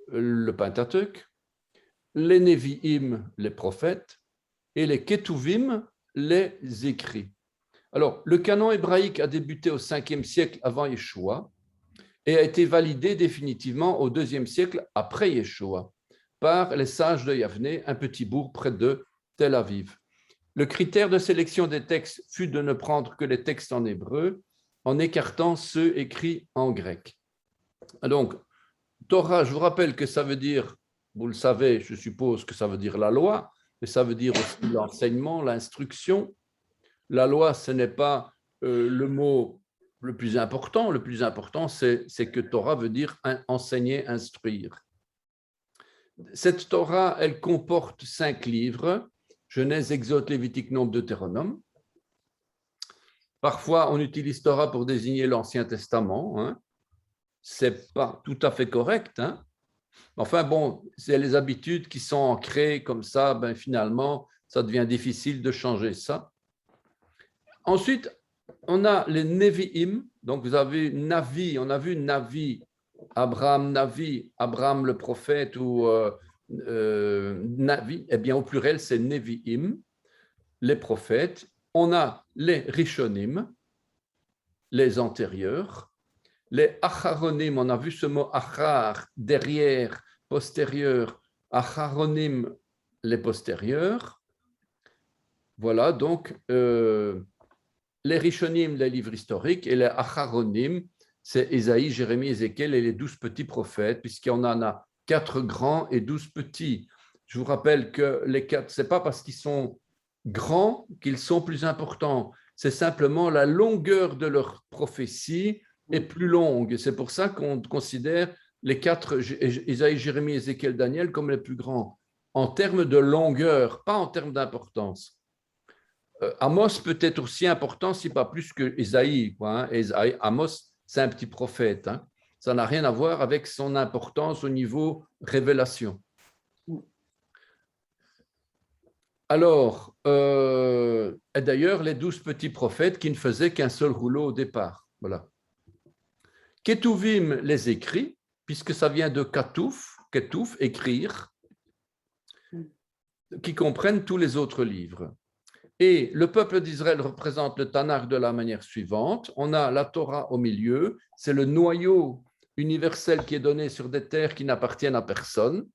le Pentateuque, les Nevi'im, les prophètes, et les Ketuvim, les écrits. Alors, le canon hébraïque a débuté au 5e siècle avant Yeshua et a été validé définitivement au 2e siècle après Yeshua par les sages de Yavne, un petit bourg près de Tel Aviv. Le critère de sélection des textes fut de ne prendre que les textes en hébreu en écartant ceux écrits en grec. Donc, Torah, je vous rappelle que ça veut dire, vous le savez, je suppose que ça veut dire la loi, mais ça veut dire aussi l'enseignement, l'instruction. La loi, ce n'est pas le mot le plus important. Le plus important, c'est que Torah veut dire enseigner, instruire. Cette Torah, elle comporte 5 livres, Genèse, Exode, Lévitique, Nombre, Deutéronome. Parfois, on utilise Torah pour désigner l'Ancien Testament. Hein. Ce n'est pas tout à fait correct. Hein. Enfin bon, c'est les habitudes qui sont ancrées comme ça, ben, finalement, ça devient difficile de changer ça. Ensuite, on a les Nevi'im, donc vous avez Navi, on a vu Navi, Abraham le prophète ou Navi, eh bien au pluriel c'est Nevi'im, les prophètes. On a les Rishonim, les antérieurs, les Acharonim, on a vu ce mot Achar, derrière, postérieur, Acharonim, les postérieurs. Voilà, donc les Rishonim, les livres historiques, et les Acharonim, c'est Ésaïe, Jérémie, Ézéchiel et les 12 petits prophètes, puisqu'il y en a 4 grands et 12 petits. Je vous rappelle que les 4, ce n'est pas parce qu'ils sont grands qu'ils sont plus importants, c'est simplement la longueur de leur prophétie est plus longue. C'est pour ça qu'on considère les 4, Ésaïe, Jérémie, Ézéchiel, Daniel, comme les plus grands, en termes de longueur, pas en termes d'importance. Amos peut être aussi important, si pas plus que Ésaïe. Amos, c'est un petit prophète. Hein. Ça n'a rien à voir avec son importance au niveau révélation. Alors, et d'ailleurs, les 12 petits prophètes qui ne faisaient qu'un seul rouleau au départ. Voilà. Ketuvim les écrit, puisque ça vient de Katouf, écrire, qui comprennent tous les autres livres. Et le peuple d'Israël représente le Tanakh de la manière suivante. On a la Torah au milieu, c'est le noyau universel qui est donné sur des terres qui n'appartiennent à personne,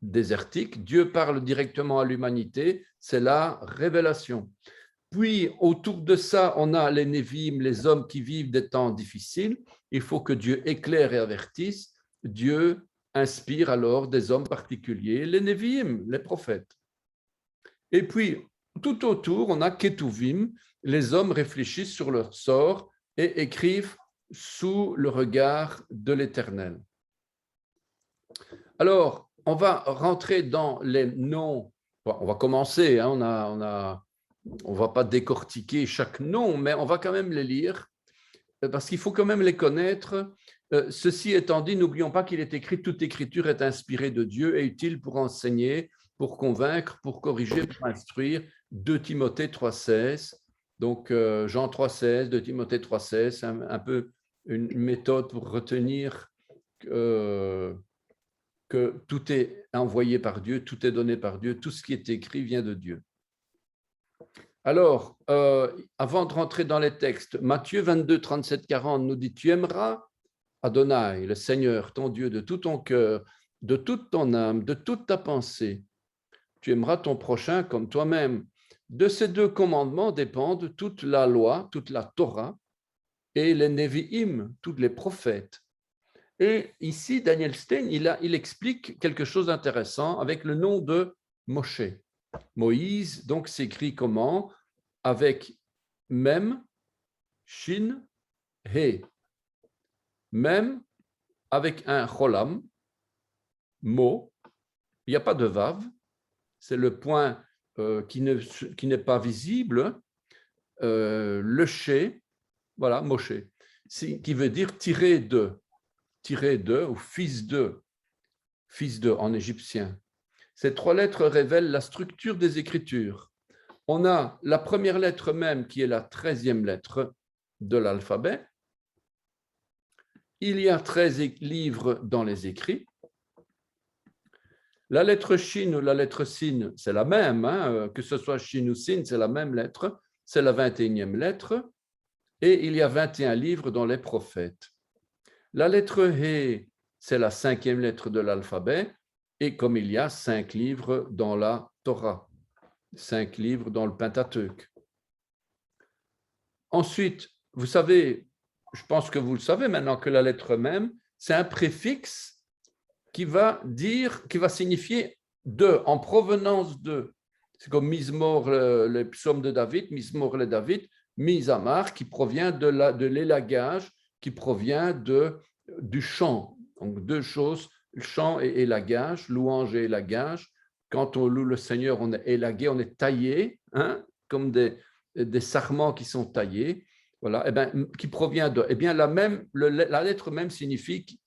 désertiques. Dieu parle directement à l'humanité, c'est la révélation. Puis, autour de ça, on a les Névim, les hommes qui vivent des temps difficiles. Il faut que Dieu éclaire et avertisse. Dieu inspire alors des hommes particuliers, les Névim, les prophètes. Et puis, tout autour, on a Ketuvim, les hommes réfléchissent sur leur sort et écrivent sous le regard de l'Éternel. Alors, on va rentrer dans les noms. On va commencer, hein, on ne va pas décortiquer chaque nom, mais on va quand même les lire, parce qu'il faut quand même les connaître. Ceci étant dit, n'oublions pas qu'il est écrit, toute écriture est inspirée de Dieu et utile pour enseigner, pour convaincre, pour corriger, pour instruire. 2 Timothée 3,16. Donc, Jean 3,16, 2 Timothée 3,16, c'est un peu une méthode pour retenir que tout est envoyé par Dieu, tout est donné par Dieu, tout ce qui est écrit vient de Dieu. Alors, avant de rentrer dans les textes, Matthieu 22, 37, 40 nous dit « Tu aimeras Adonai, le Seigneur, ton Dieu, de tout ton cœur, de toute ton âme, de toute ta pensée. Tu aimeras ton prochain comme toi-même. » De ces 2 commandements dépendent toute la loi, toute la Torah et les Nevi'im, tous les prophètes. Et ici, Daniel Stein, il explique quelque chose d'intéressant avec le nom de Moshe. Moïse, donc, s'écrit comment? Avec Mem, Shin, He. Mem, avec un Cholam, Mo. Il n'y a pas de Vav. C'est le point qui n'est pas visible. Le She, voilà, Moshe, qui veut dire tiré de ou fils de en égyptien. Ces 3 lettres révèlent la structure des Écritures. On a la première lettre même qui est la 13e lettre de l'alphabet. Il y a 13 livres dans les écrits. La lettre Shin ou la lettre Sin, c'est la même, hein, que ce soit Shin ou Sin, c'est la même lettre, c'est la 21e lettre. Et il y a 21 livres dans les prophètes. La lettre He, c'est la 5e lettre de l'alphabet. Et comme il y a 5 livres dans la Torah, 5 livres dans le Pentateuque. Ensuite, vous savez, je pense que vous le savez maintenant que la lettre même, c'est un préfixe qui va signifier de, en provenance de. C'est comme Mizmor, les psaumes de David, Mizmor le David, Mizamar, qui provient de l'élagage, qui provient du chant. Donc 2 choses, le chant et élagage, louange et élagage. Quand on loue le Seigneur, on est élagué, on est taillé, hein, comme des sarments qui sont taillés, voilà, et bien, qui provient de. Eh bien, la lettre même signifie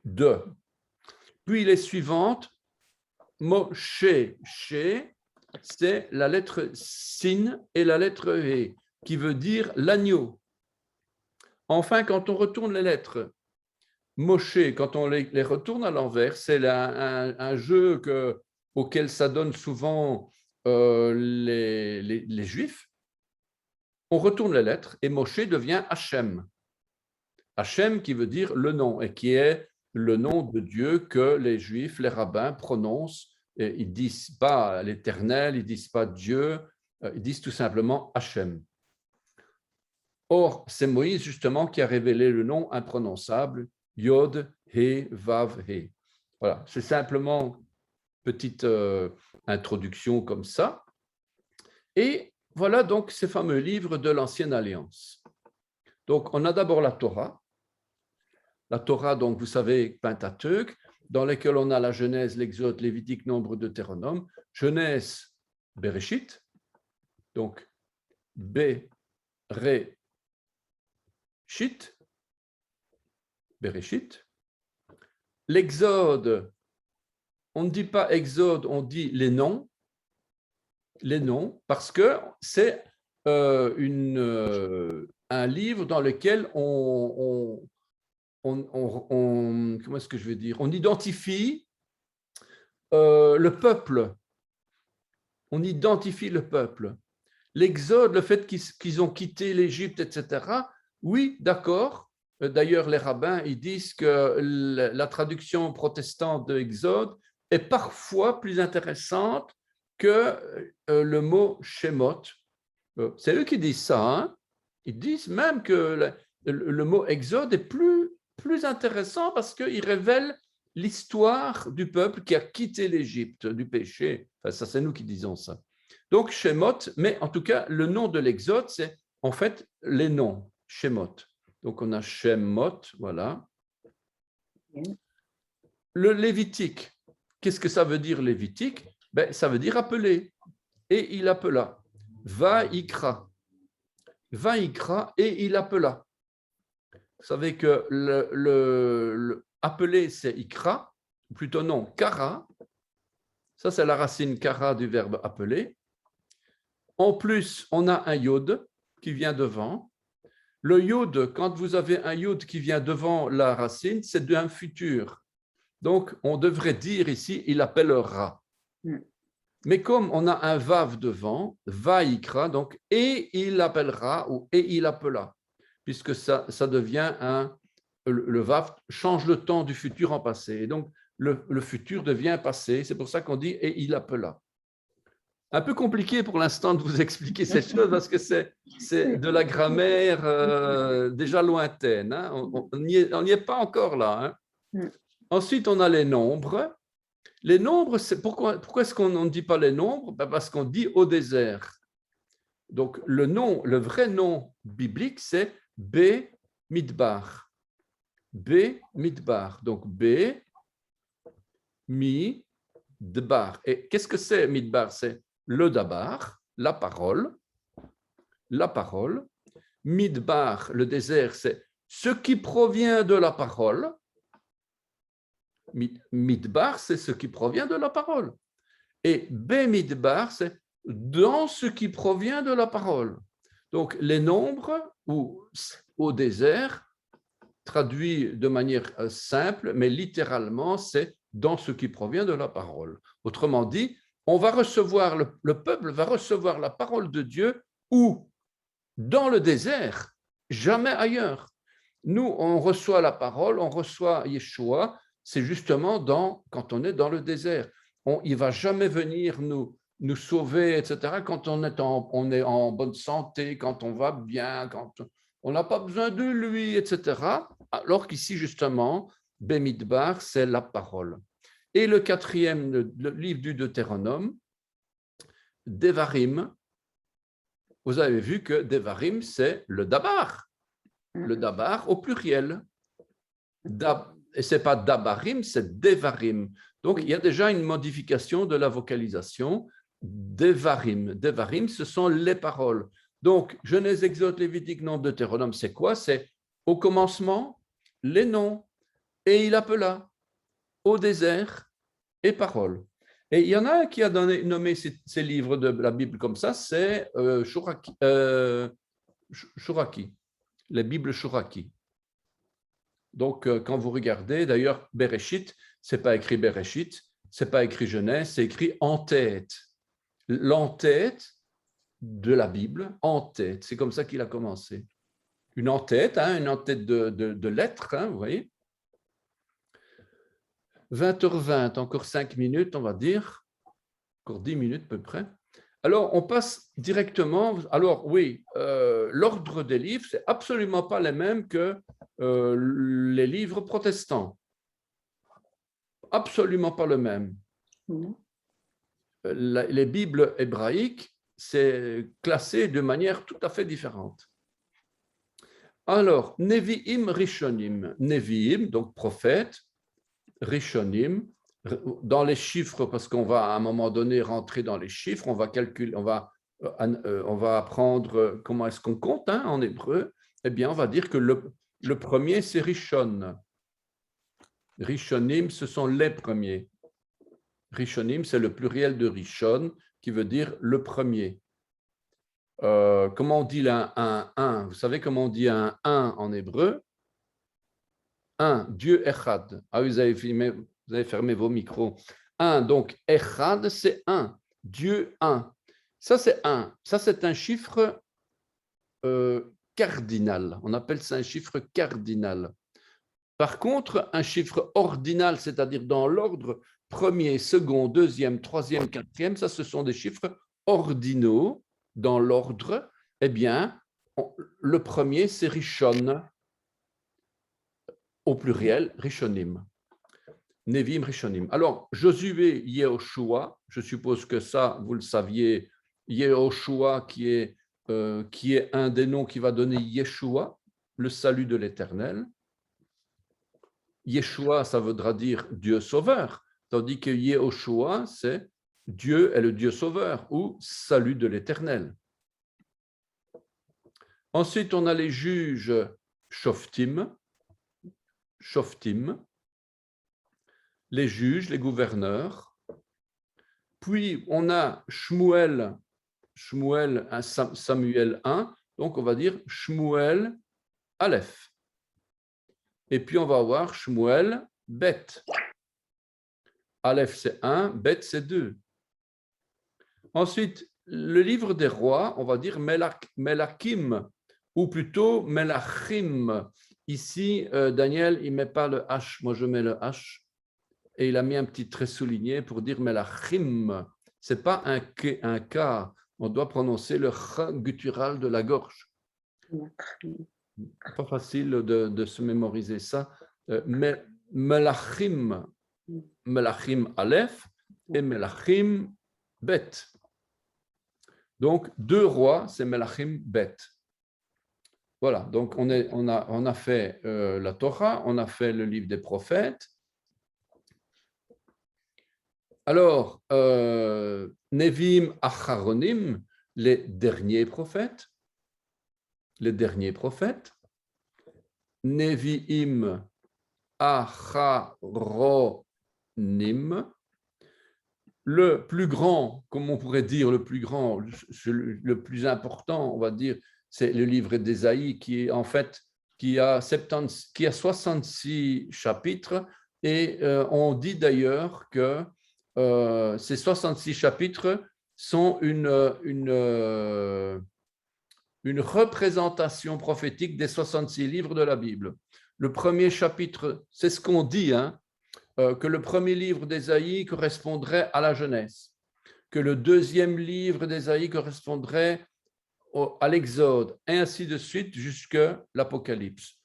de. Puis les suivantes, Moshe, c'est la lettre Sin et la lettre He, qui veut dire l'agneau. Enfin, quand on retourne les lettres, Moshe, quand on les retourne à l'envers, c'est un jeu auquel s'adonnent souvent les Juifs. On retourne les lettres et Moshe devient Hachem. Hachem qui veut dire le nom et qui est le nom de Dieu que les Juifs, les rabbins prononcent. Et ils ne disent pas l'Éternel, ils ne disent pas Dieu, Ils disent tout simplement Hachem. Or, c'est Moïse justement qui a révélé le nom imprononçable Yod, He, Vav, He. Voilà, c'est simplement une petite introduction comme ça. Et voilà donc ces fameux livres de l'Ancienne Alliance. Donc, on a d'abord la Torah. La Torah, donc, vous savez, Pentateuque, dans lesquels on a la Genèse, l'Exode, Lévitique, Nombre, Deutéronome. Genèse, Bereshit. Donc, Bereshit, Bereshit. L'Exode, on ne dit pas Exode, on dit les noms, parce que c'est un livre dans lequel comment est-ce que je vais dire, on identifie le peuple. On identifie le peuple. L'Exode, le fait qu'ils ont quitté l'Égypte, etc. Oui, d'accord. D'ailleurs, les rabbins, ils disent que la traduction protestante de Exode est parfois plus intéressante que le mot Shemot. C'est eux qui disent ça. Hein. Ils disent même que le mot Exode est plus intéressant parce qu'il révèle l'histoire du peuple qui a quitté l'Égypte, du péché. Enfin, ça, c'est nous qui disons ça. Donc, Shemot, mais en tout cas, le nom de l'Exode, c'est en fait les noms, Shemot. Donc, on a Shemot, voilà. Le Lévitique, qu'est-ce que ça veut dire Lévitique? Ben, ça veut dire appeler. Et il appela. Vaïkra. Vaïkra, et il appela. Vous savez que le appeler, c'est ikra, plutôt non, kara. Ça, c'est la racine kara du verbe appeler. En plus, on a un yod qui vient devant. Le yod, quand vous avez un yod qui vient devant la racine, c'est d'un futur. Donc, on devrait dire ici, il appellera. Mais comme on a un vav devant, vaïkra, donc, et il appellera, ou et il appela, puisque ça devient le vav change le temps du futur en passé. Et donc, le futur devient passé. C'est pour ça qu'on dit et il appela. Un peu compliqué pour l'instant de vous expliquer cette chose parce que c'est de la grammaire déjà lointaine. Hein. On n'y est pas encore là. Hein. Ensuite, on a les nombres. Les nombres, c'est pourquoi est-ce qu'on ne dit pas les nombres? Ben parce qu'on dit au désert. Donc, le vrai nom biblique, c'est B Midbar. B Midbar. Donc, B Midbar. Et qu'est-ce que c'est Midbar? C'est le dabar, la parole. La parole. Midbar, le désert, c'est ce qui provient de la parole. Midbar, c'est ce qui provient de la parole. Et Bemidbar, c'est dans ce qui provient de la parole. Donc, les nombres ou au désert, traduit de manière simple, mais littéralement, c'est dans ce qui provient de la parole. Autrement dit, on va recevoir, le peuple va recevoir la parole de Dieu où? Dans le désert, jamais ailleurs. Nous, on reçoit la parole, on reçoit Yeshua, c'est justement quand on est dans le désert. Il ne va jamais venir nous sauver, etc., quand on est en bonne santé, quand on va bien, quand on n'a pas besoin de lui, etc. Alors qu'ici, justement, Bemidbar, c'est la parole. Et le quatrième, le livre du Deutéronome, Devarim, vous avez vu que Devarim, c'est le dabar. Le dabar au pluriel. Et ce n'est pas dabarim, c'est devarim. Donc, il y a déjà une modification de la vocalisation. Devarim. Devarim, ce sont les paroles. Donc, Genèse, Exode, Lévitique, Nombre, Deutéronome, c'est quoi? C'est au commencement, les noms. Et il appela au désert et paroles. Et il y en a un qui a nommé ces livres de la Bible comme ça, c'est Shuraki, les Bibles Shuraki. Donc, quand vous regardez, d'ailleurs, Bereshit, ce n'est pas écrit Bereshit, ce n'est pas écrit Genèse, c'est écrit en tête. L'en-tête de la Bible, en tête, c'est comme ça qu'il a commencé. Une en-tête, hein, une en-tête de lettres, hein, vous voyez. 20h20, encore 5 minutes, on va dire, encore 10 minutes à peu près. Alors, on passe directement. Alors, oui, l'ordre des livres, c'est absolument pas le même que les livres protestants. Absolument pas le même. Les Bibles hébraïques, c'est classé de manière tout à fait différente. Alors, Nevi'im Rishonim. Nevi'im, donc prophète, Rishonim, dans les chiffres, parce qu'on va à un moment donné rentrer dans les chiffres, on va calculer, on va apprendre comment est-ce qu'on compte en hébreu. Eh bien, on va dire que le premier, c'est Rishon. Rishonim, ce sont les premiers. Rishonim, c'est le pluriel de Rishon, qui veut dire le premier. Comment on dit un 1? Vous savez comment on dit un 1 en hébreu? Un, Dieu Echad. Ah, vous avez fermé vos micros. Un, donc Echad, c'est un. Dieu un. Ça, c'est un. Ça, c'est un chiffre cardinal. On appelle ça un chiffre cardinal. Par contre, un chiffre ordinal, c'est-à-dire dans l'ordre premier, second, deuxième, troisième, quatrième, ça, ce sont des chiffres ordinaux dans l'ordre. Eh bien, le premier, c'est Rishon, au pluriel, Rishonim. Nevim Rishonim. Alors, Josué, Yehoshua, je suppose que ça, vous le saviez, Yehoshua qui est un des noms qui va donner Yeshua, le salut de l'Éternel. Yeshua, ça voudra dire Dieu sauveur, tandis que Yehoshua, c'est Dieu est le Dieu sauveur ou salut de l'Éternel. Ensuite, on a les juges Shoftim, les juges, les gouverneurs. Puis, on a Shmuel, Samuel 1, donc on va dire Shmuel Aleph. Et puis, on va avoir Shmuel Bet. Aleph, c'est 1, Bet, c'est 2. Ensuite, le livre des rois, on va dire Melakim, ou plutôt Melachim. Ici, Daniel, il ne met pas le H, moi je mets le H. Et il a mis un petit trait souligné pour dire Melachim. Ce n'est pas un K. On doit prononcer le Ch guttural de la gorge. Pas facile de se mémoriser ça. Melachim, Melachim Aleph et Melachim Bet. Donc, 2 rois, c'est Melachim Bet. Voilà, donc on a fait la Torah, on a fait le livre des prophètes. Alors, Nevim Acharonim, les derniers prophètes. Neviim Acharonim, le plus grand, comme on pourrait dire le plus grand, le plus important, on va dire, c'est le livre d'Ésaïe qui a 66 chapitres et on dit d'ailleurs que ces 66 chapitres sont une représentation prophétique des 66 livres de la Bible. Le premier chapitre, c'est ce qu'on dit, que le premier livre d'Ésaïe correspondrait à la Genèse, que le deuxième livre d'Ésaïe correspondrait à l'Exode, et ainsi de suite jusqu'à l'Apocalypse.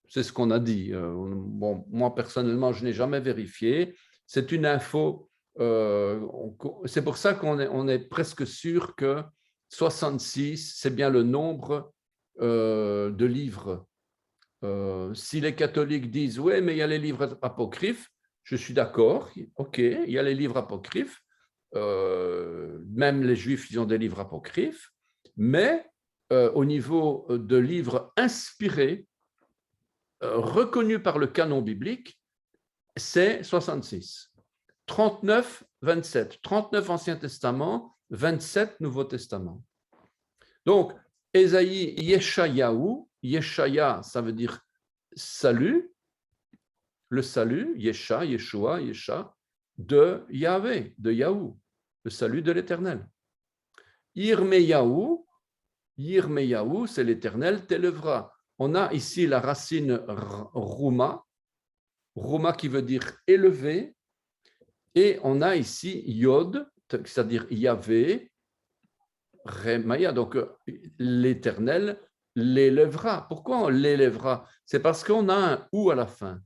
C'est ce qu'on a dit. Bon, moi, personnellement, je n'ai jamais vérifié. C'est une info. C'est pour ça qu'on est presque sûr que 66, c'est bien le nombre de livres. Si les catholiques disent « oui, mais il y a les livres apocryphes », je suis d'accord, ok, il y a les livres apocryphes, même les juifs, ils ont des livres apocryphes, mais au niveau de livres inspirés, reconnus par le canon biblique, c'est 66. 39, 27. 39 Ancien Testament, 27 Nouveau Testament. Donc, Ésaïe, Yeshayahu, Yeshaya, ça veut dire salut, le salut, Yesha, Yeshua, Yesha, de Yahvé, de Yahou, le salut de l'Éternel. Yirmeyahu, c'est l'Éternel t'élèvera. On a ici la racine Rouma, Rouma qui veut dire élevé, et on a ici Yod, c'est-à-dire Yahvé, Remaya, donc l'Éternel l'élèvera. Pourquoi on l'élèvera? C'est parce qu'on a un ou à la fin.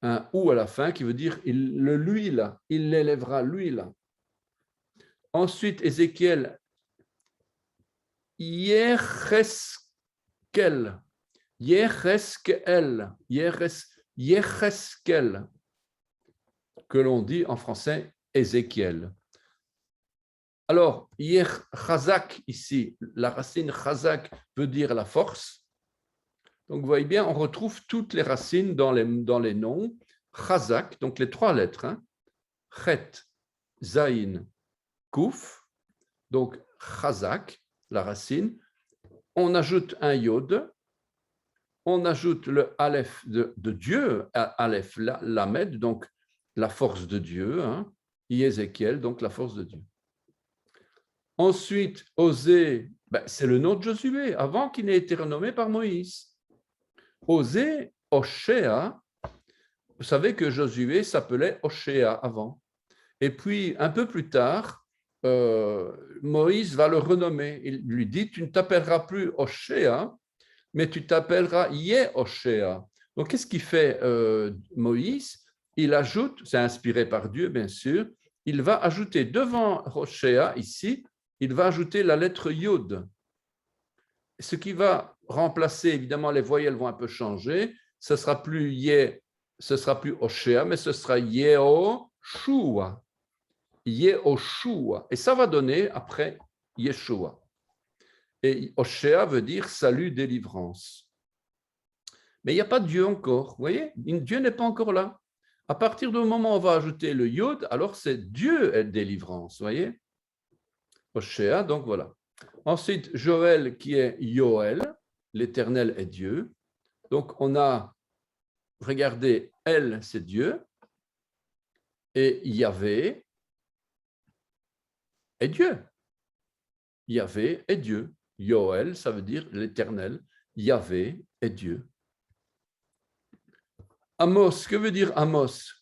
Un ou à la fin qui veut dire le lui là, il l'élèvera lui là. Ensuite, Ézéchiel, Yecheskel, Yecheskel, Yecheskel, que l'on dit en français Ézéchiel. Alors, Chazak ici, la racine Chazak veut dire la force. Donc, vous voyez bien, on retrouve toutes les racines dans les noms. Chazak, donc les trois lettres, hein. Chet, Zayin, Kouf. Donc, Chazak, la racine. On ajoute un yod. On ajoute le Aleph de Dieu, Aleph, Lamed, donc la force de Dieu. Hein. Ézéchiel, donc la force de Dieu. Ensuite, Osée, c'est le nom de Josué, avant qu'il n'ait été renommé par Moïse. Osée, Oshéa, vous savez que Josué s'appelait Oshéa avant. Et puis, un peu plus tard, Moïse va le renommer. Il lui dit, tu ne t'appelleras plus Oshéa, mais tu t'appelleras Yehoshéa. Donc, qu'est-ce qu'il fait Moïse? Il ajoute, c'est inspiré par Dieu, bien sûr, il va ajouter devant Oshéa, ici, il va ajouter la lettre Yod. Ce qui va remplacer, évidemment, les voyelles vont un peu changer. Ce ne sera plus ce sera plus Oshéa, mais ce sera Yehoshua. Yehoshua. Et ça va donner après Yeshua. Et Oshéa veut dire salut, délivrance. Mais il n'y a pas de Dieu encore. Vous voyez, Dieu n'est pas encore là. À partir du moment où on va ajouter le Yod, alors c'est Dieu et délivrance. Vous voyez? Oshéa, donc voilà. Ensuite, Joël qui est Yoël, l'Éternel est Dieu. Donc on a, regardez, El c'est Dieu et Yahvé est Dieu. Yahvé est Dieu. Yoël, ça veut dire l'Éternel. Yahvé est Dieu. Amos, que veut dire Amos?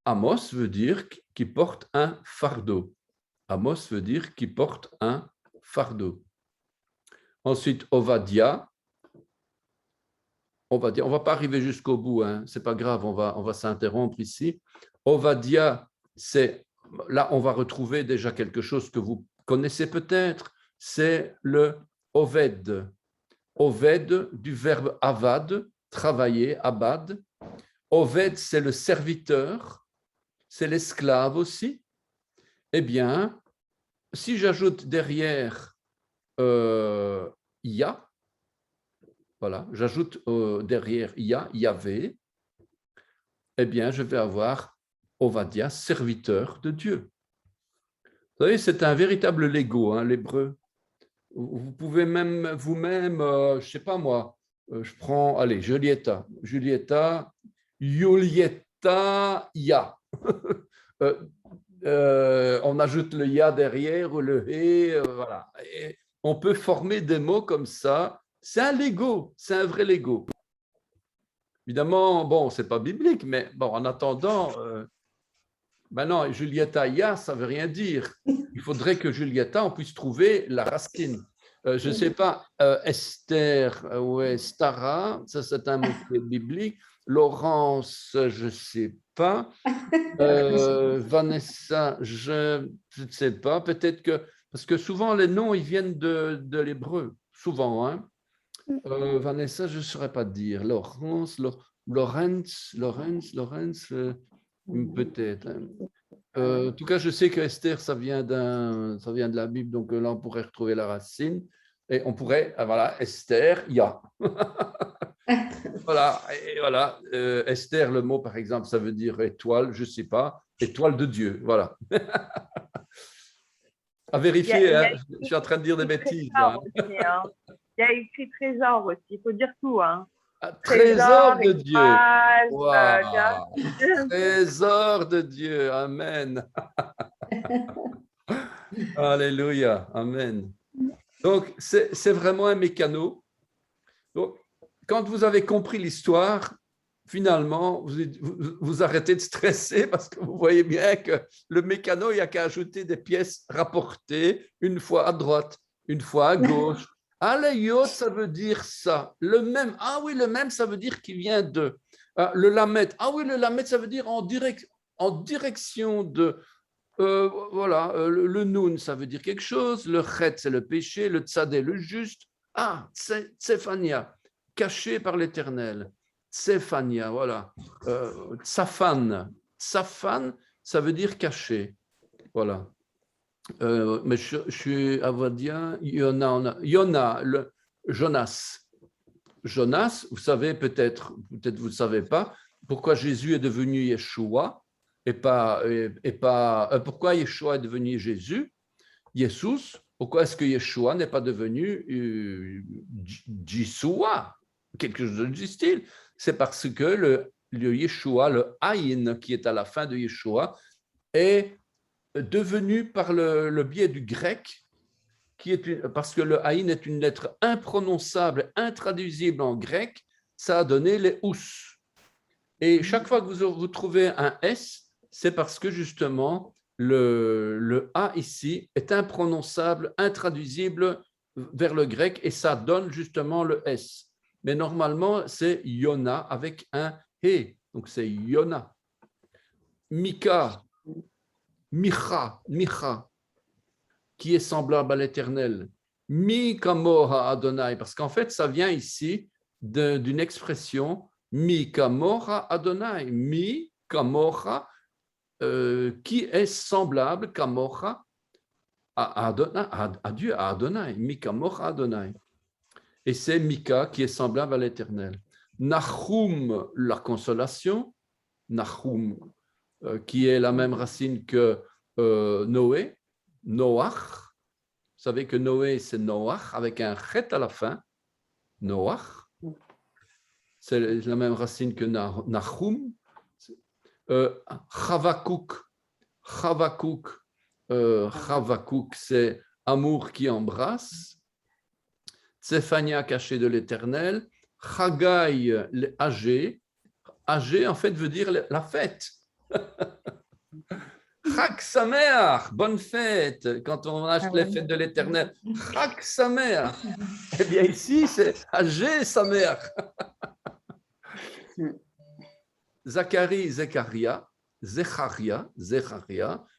Amos veut dire qui porte un fardeau. Amos veut dire qui porte un fardeau. Ensuite, Ovadia. On ne va pas arriver jusqu'au bout, hein. Ce n'est pas grave, on va s'interrompre ici. Ovadia, là, on va retrouver déjà quelque chose que vous connaissez peut-être, c'est le Oved. Oved, du verbe avad, travailler, abad. Oved, c'est le serviteur, c'est l'esclave aussi. Eh bien, si j'ajoute derrière Ya, voilà, j'ajoute derrière Yahvé, eh bien, je vais avoir Ovadia, serviteur de Dieu. Vous savez, c'est un véritable Lego, hein, l'hébreu. Vous pouvez même vous-même, je ne sais pas moi, je prends, allez, Julieta, Julieta, Ya. On ajoute le Ya derrière ou le He, voilà. Et on peut former des mots comme ça. C'est un Lego, c'est un vrai Lego. Évidemment, bon, ce n'est pas biblique, mais bon, en attendant, non, Julieta, Ya, ça ne veut rien dire. Il faudrait que Julieta, on puisse trouver la racine. Je ne sais pas, Esther ou Stara, ça c'est un mot biblique. Laurence, je ne sais pas. Vanessa, je ne sais pas. Peut-être que, parce que souvent les noms, ils viennent de l'hébreu, souvent. Hein. Vanessa, je ne saurais pas dire. Laurence, Laurence, peut-être. Hein. En tout cas, je sais que Esther, ça vient de la Bible, donc là, on pourrait retrouver la racine. Et on pourrait, voilà, Esther, Ya. Voilà, et voilà. Esther, le mot, par exemple, ça veut dire étoile, je ne sais pas, étoile de Dieu, voilà. À vérifier, hein, je suis en train de dire des bêtises. Là. Aussi, hein. Il y a écrit trésor aussi, il faut dire tout. Hein. Trésor de Dieu. Wow. Trésor de Dieu. Amen. Alléluia. Amen. Donc, c'est vraiment un mécano. Donc, quand vous avez compris l'histoire, finalement, vous arrêtez de stresser parce que vous voyez bien que le mécano, il n'y a qu'à ajouter des pièces rapportées une fois à droite, une fois à gauche. Ah, le yod, ça veut dire ça. Le même, ah oui, le même, ça veut dire qu'il vient de. Ah, le lamet, ah oui, le lamet, ça veut dire en direction de. Voilà, le noun, ça veut dire quelque chose. Le chet, c'est le péché. Le tzadé, le juste. Ah, Tsefania, caché par l'Éternel. Tsefania, voilà. Tsafan. Tsafan, ça veut dire caché. Voilà. Mais je suis avadien. Yona, Jonas. Jonas, vous savez peut-être vous ne savez pas, pourquoi Jésus est devenu Yeshua pourquoi Yeshua est devenu Jésus, Jesus, pourquoi est-ce que Yeshua n'est pas devenu Jisua, quelque chose du style. C'est parce que le Yeshua, le Aïn qui est à la fin de Yeshua, est devenu par le biais du grec, parce que le Aïn est une lettre imprononçable, intraduisible en grec, ça a donné les ous. Et chaque fois que vous trouvez un S, c'est parce que justement, le A ici est imprononçable, intraduisible vers le grec, et ça donne justement le S. Mais normalement, c'est Yona avec un He, donc c'est Yona. Mika, Micha, qui est semblable à l'Éternel. Mi kamoha Adonai, parce qu'en fait, ça vient ici d'une expression mi kamoha Adonai, mi kamoha, qui est semblable kamoha à Dieu, à Adonai, mi kamoha Adonai. Et c'est Mika qui est semblable à l'Éternel. Nahum, la consolation, Nahum, qui est la même racine que Noé, Noach. Vous savez que Noé, c'est Noach, avec un chet à la fin. Noach. C'est la même racine que Nahum. Chavakouk. Chavakouk, c'est amour qui embrasse. Tsefania, caché de l'Éternel. Chagai, âgé. Âgé, en fait, veut dire la fête. Chag Sameach, bonne fête, quand on achète les fêtes de l'Éternel. Chag Sameach. Eh bien, ici, c'est Hagé Sameach. Zacharie, Zecharia,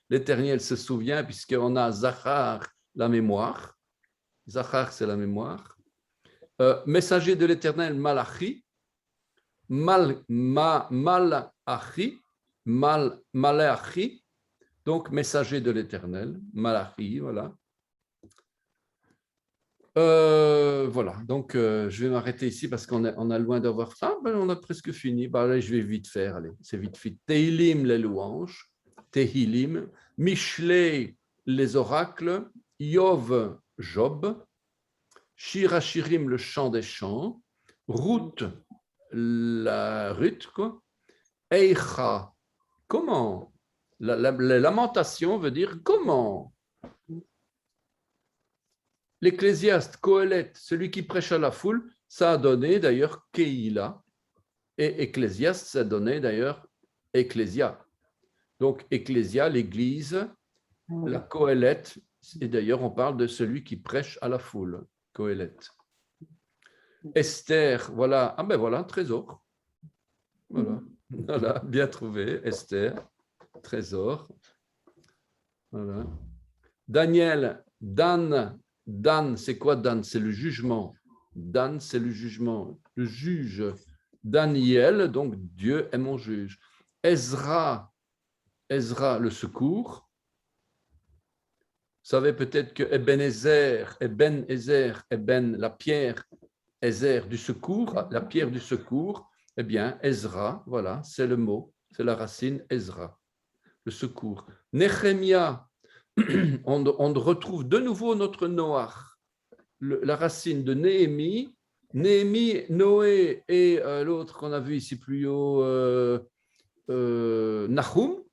l'Éternel se souvient, puisqu'on a Zachar, la mémoire. Zachar, c'est la mémoire. Messager de l'Éternel, Malachi. Malachi. Donc, messager de l'Éternel, Malachi, voilà. Voilà, donc je vais m'arrêter ici parce qu'on a loin d'avoir ça. Ben, on a presque fini. Ben, allez, je vais vite faire, allez, c'est vite fait. Tehilim, les louanges. Tehilim. Mishlei, les oracles. Yov, Job. Shir Hashirim, le chant des chants. Ruth, la Ruth, quoi. Eicha, comment? La lamentation veut dire comment. L'Ecclésiaste, Coëlette, celui qui prêche à la foule, ça a donné d'ailleurs Keïla. Et Ecclésiaste, ça a donné d'ailleurs Ecclésia. Donc Ecclésia, l'Église, la Coëlette, et d'ailleurs on parle de celui qui prêche à la foule, Coëlette. Esther, voilà, ah ben voilà, trésor. Voilà, bien trouvé, Esther, trésor. Voilà. Daniel, Dan, c'est quoi Dan? C'est le jugement. Dan, c'est le jugement. Le juge. Daniel, donc Dieu est mon juge. Ezra, le secours. Vous savez peut-être que Ebenezer, la pierre, Ezer du secours, la pierre du secours, eh bien, Ezra, voilà, c'est le mot, c'est la racine Ezra, le secours. Nehemia, on retrouve de nouveau notre Noach, la racine de Néhémie, Noé et l'autre qu'on a vu ici plus haut, Nahum,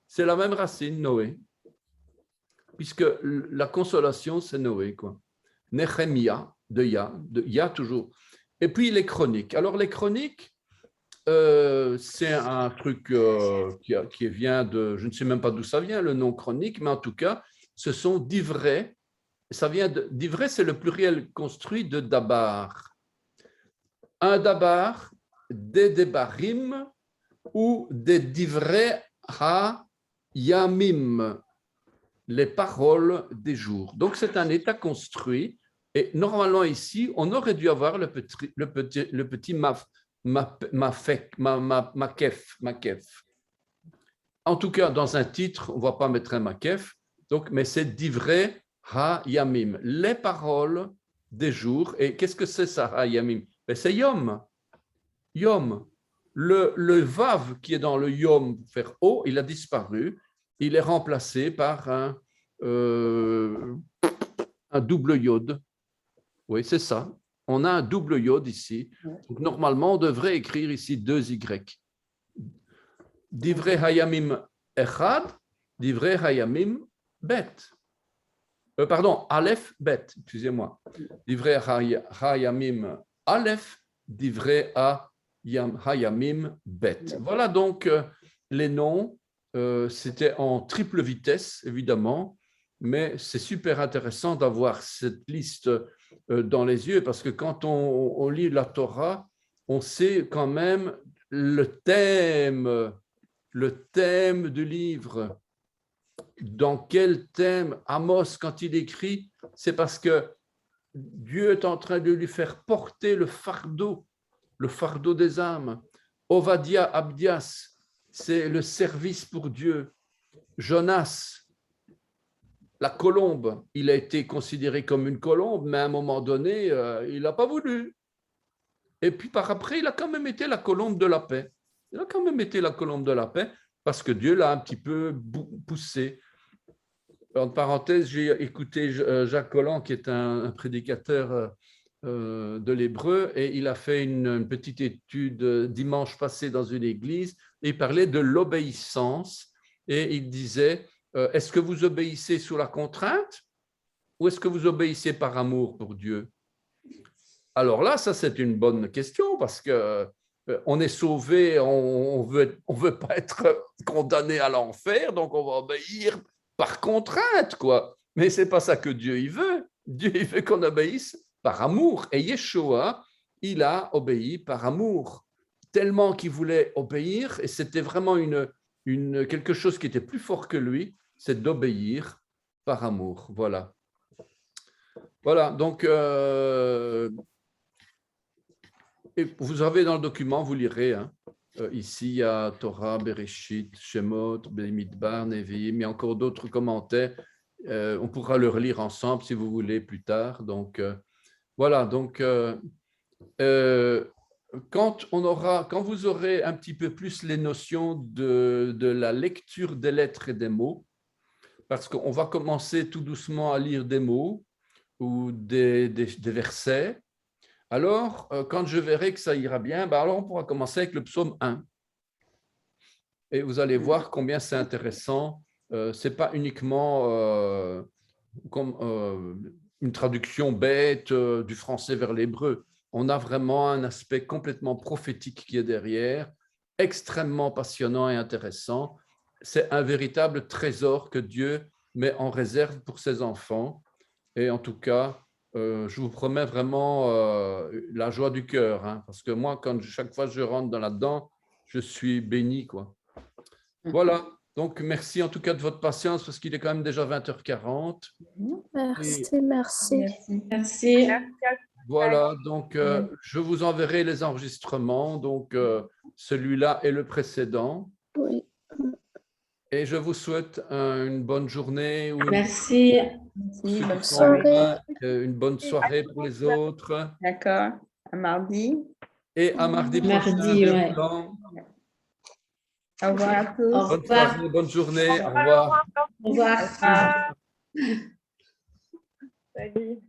c'est la même racine, Noé, puisque la consolation, c'est Noé, quoi. Nehemia, de Ya toujours. Et puis les chroniques. Alors les chroniques, c'est un truc qui vient de, je ne sais même pas d'où ça vient, le nom chronique, mais en tout cas, ce sont divrei. Ça vient de, divrei, c'est le pluriel construit de dabar. Un dabar, des debarim ou des divrei ha-yamim, les paroles des jours. Donc, c'est un état construit. Et normalement, ici, on aurait dû avoir le petit makef. En tout cas, dans un titre, on ne va pas mettre un makef, donc, mais c'est divrei ha-yamim, les paroles des jours. Et qu'est-ce que c'est ça, ha-yamim? C'est yom. Yom. Le vav qui est dans le yom, faire o, il a disparu. Il est remplacé par un double yod. Oui, c'est ça. On a un double yod ici. Donc, normalement, on devrait écrire ici 2 Y. Divrei hayamim echad, divrei hayamim bet. Pardon, aleph bet, excusez-moi. Divrei hayamim aleph, divrei hayamim bet. Voilà donc les noms. C'était en triple vitesse, évidemment, mais c'est super intéressant d'avoir cette liste dans les yeux, parce que quand on lit la Torah, on sait quand même le thème du livre. Dans quel thème Amos, quand il écrit, c'est parce que Dieu est en train de lui faire porter le fardeau des âmes. Ovadia Abdias, c'est le service pour Dieu. Jonas, la colombe, il a été considéré comme une colombe, mais à un moment donné, il n'a pas voulu. Et puis par après, il a quand même été la colombe de la paix. Il a quand même été la colombe de la paix parce que Dieu l'a un petit peu poussé. En parenthèse, j'ai écouté Jacques Collant, qui est un prédicateur de l'hébreu, et il a fait une petite étude dimanche passé dans une église, et il parlait de l'obéissance, et il disait, est-ce que vous obéissez sous la contrainte ou est-ce que vous obéissez par amour pour Dieu? Alors là, ça c'est une bonne question, parce que on est sauvé, on veut pas être condamné à l'enfer, donc on va obéir par contrainte, quoi. Mais c'est pas ça que Dieu il veut. Dieu il veut qu'on obéisse par amour. Et Yeshua, il a obéi par amour, tellement qu'il voulait obéir, et c'était vraiment quelque chose qui était plus fort que lui, c'est d'obéir par amour. Voilà. Voilà, donc et vous avez dans le document, vous lirez, hein, ici il y a Torah, Bereshit, Shemot, Bemidbar, Nevi'im, il y a encore d'autres commentaires. On pourra le relire ensemble si vous voulez plus tard. Donc voilà, donc quand vous aurez un petit peu plus les notions de la lecture des lettres et des mots, parce qu'on va commencer tout doucement à lire des mots ou des versets. Alors, quand je verrai que ça ira bien, alors on pourra commencer avec le psaume 1. Et vous allez voir combien c'est intéressant. Ce n'est pas uniquement comme une traduction bête du français vers l'hébreu. On a vraiment un aspect complètement prophétique qui est derrière, extrêmement passionnant et intéressant. C'est un véritable trésor que Dieu met en réserve pour ses enfants. Et en tout cas, je vous promets vraiment la joie du cœur, hein, parce que moi, chaque fois que je rentre là-dedans, je suis béni, quoi. Voilà, donc merci en tout cas de votre patience, parce qu'il est quand même déjà 20h40. Merci. Merci à Voilà, donc je vous enverrai les enregistrements, donc celui-là et le précédent. Oui. Et je vous souhaite une bonne journée. Merci. Bonne soirée. Une bonne soirée pour les autres. D'accord. À mardi. Et à mardi prochain. Mardi, ouais. Au revoir à tous. Au Bonne revoir. soirée, bonne journée. Au revoir. Au revoir. Salut.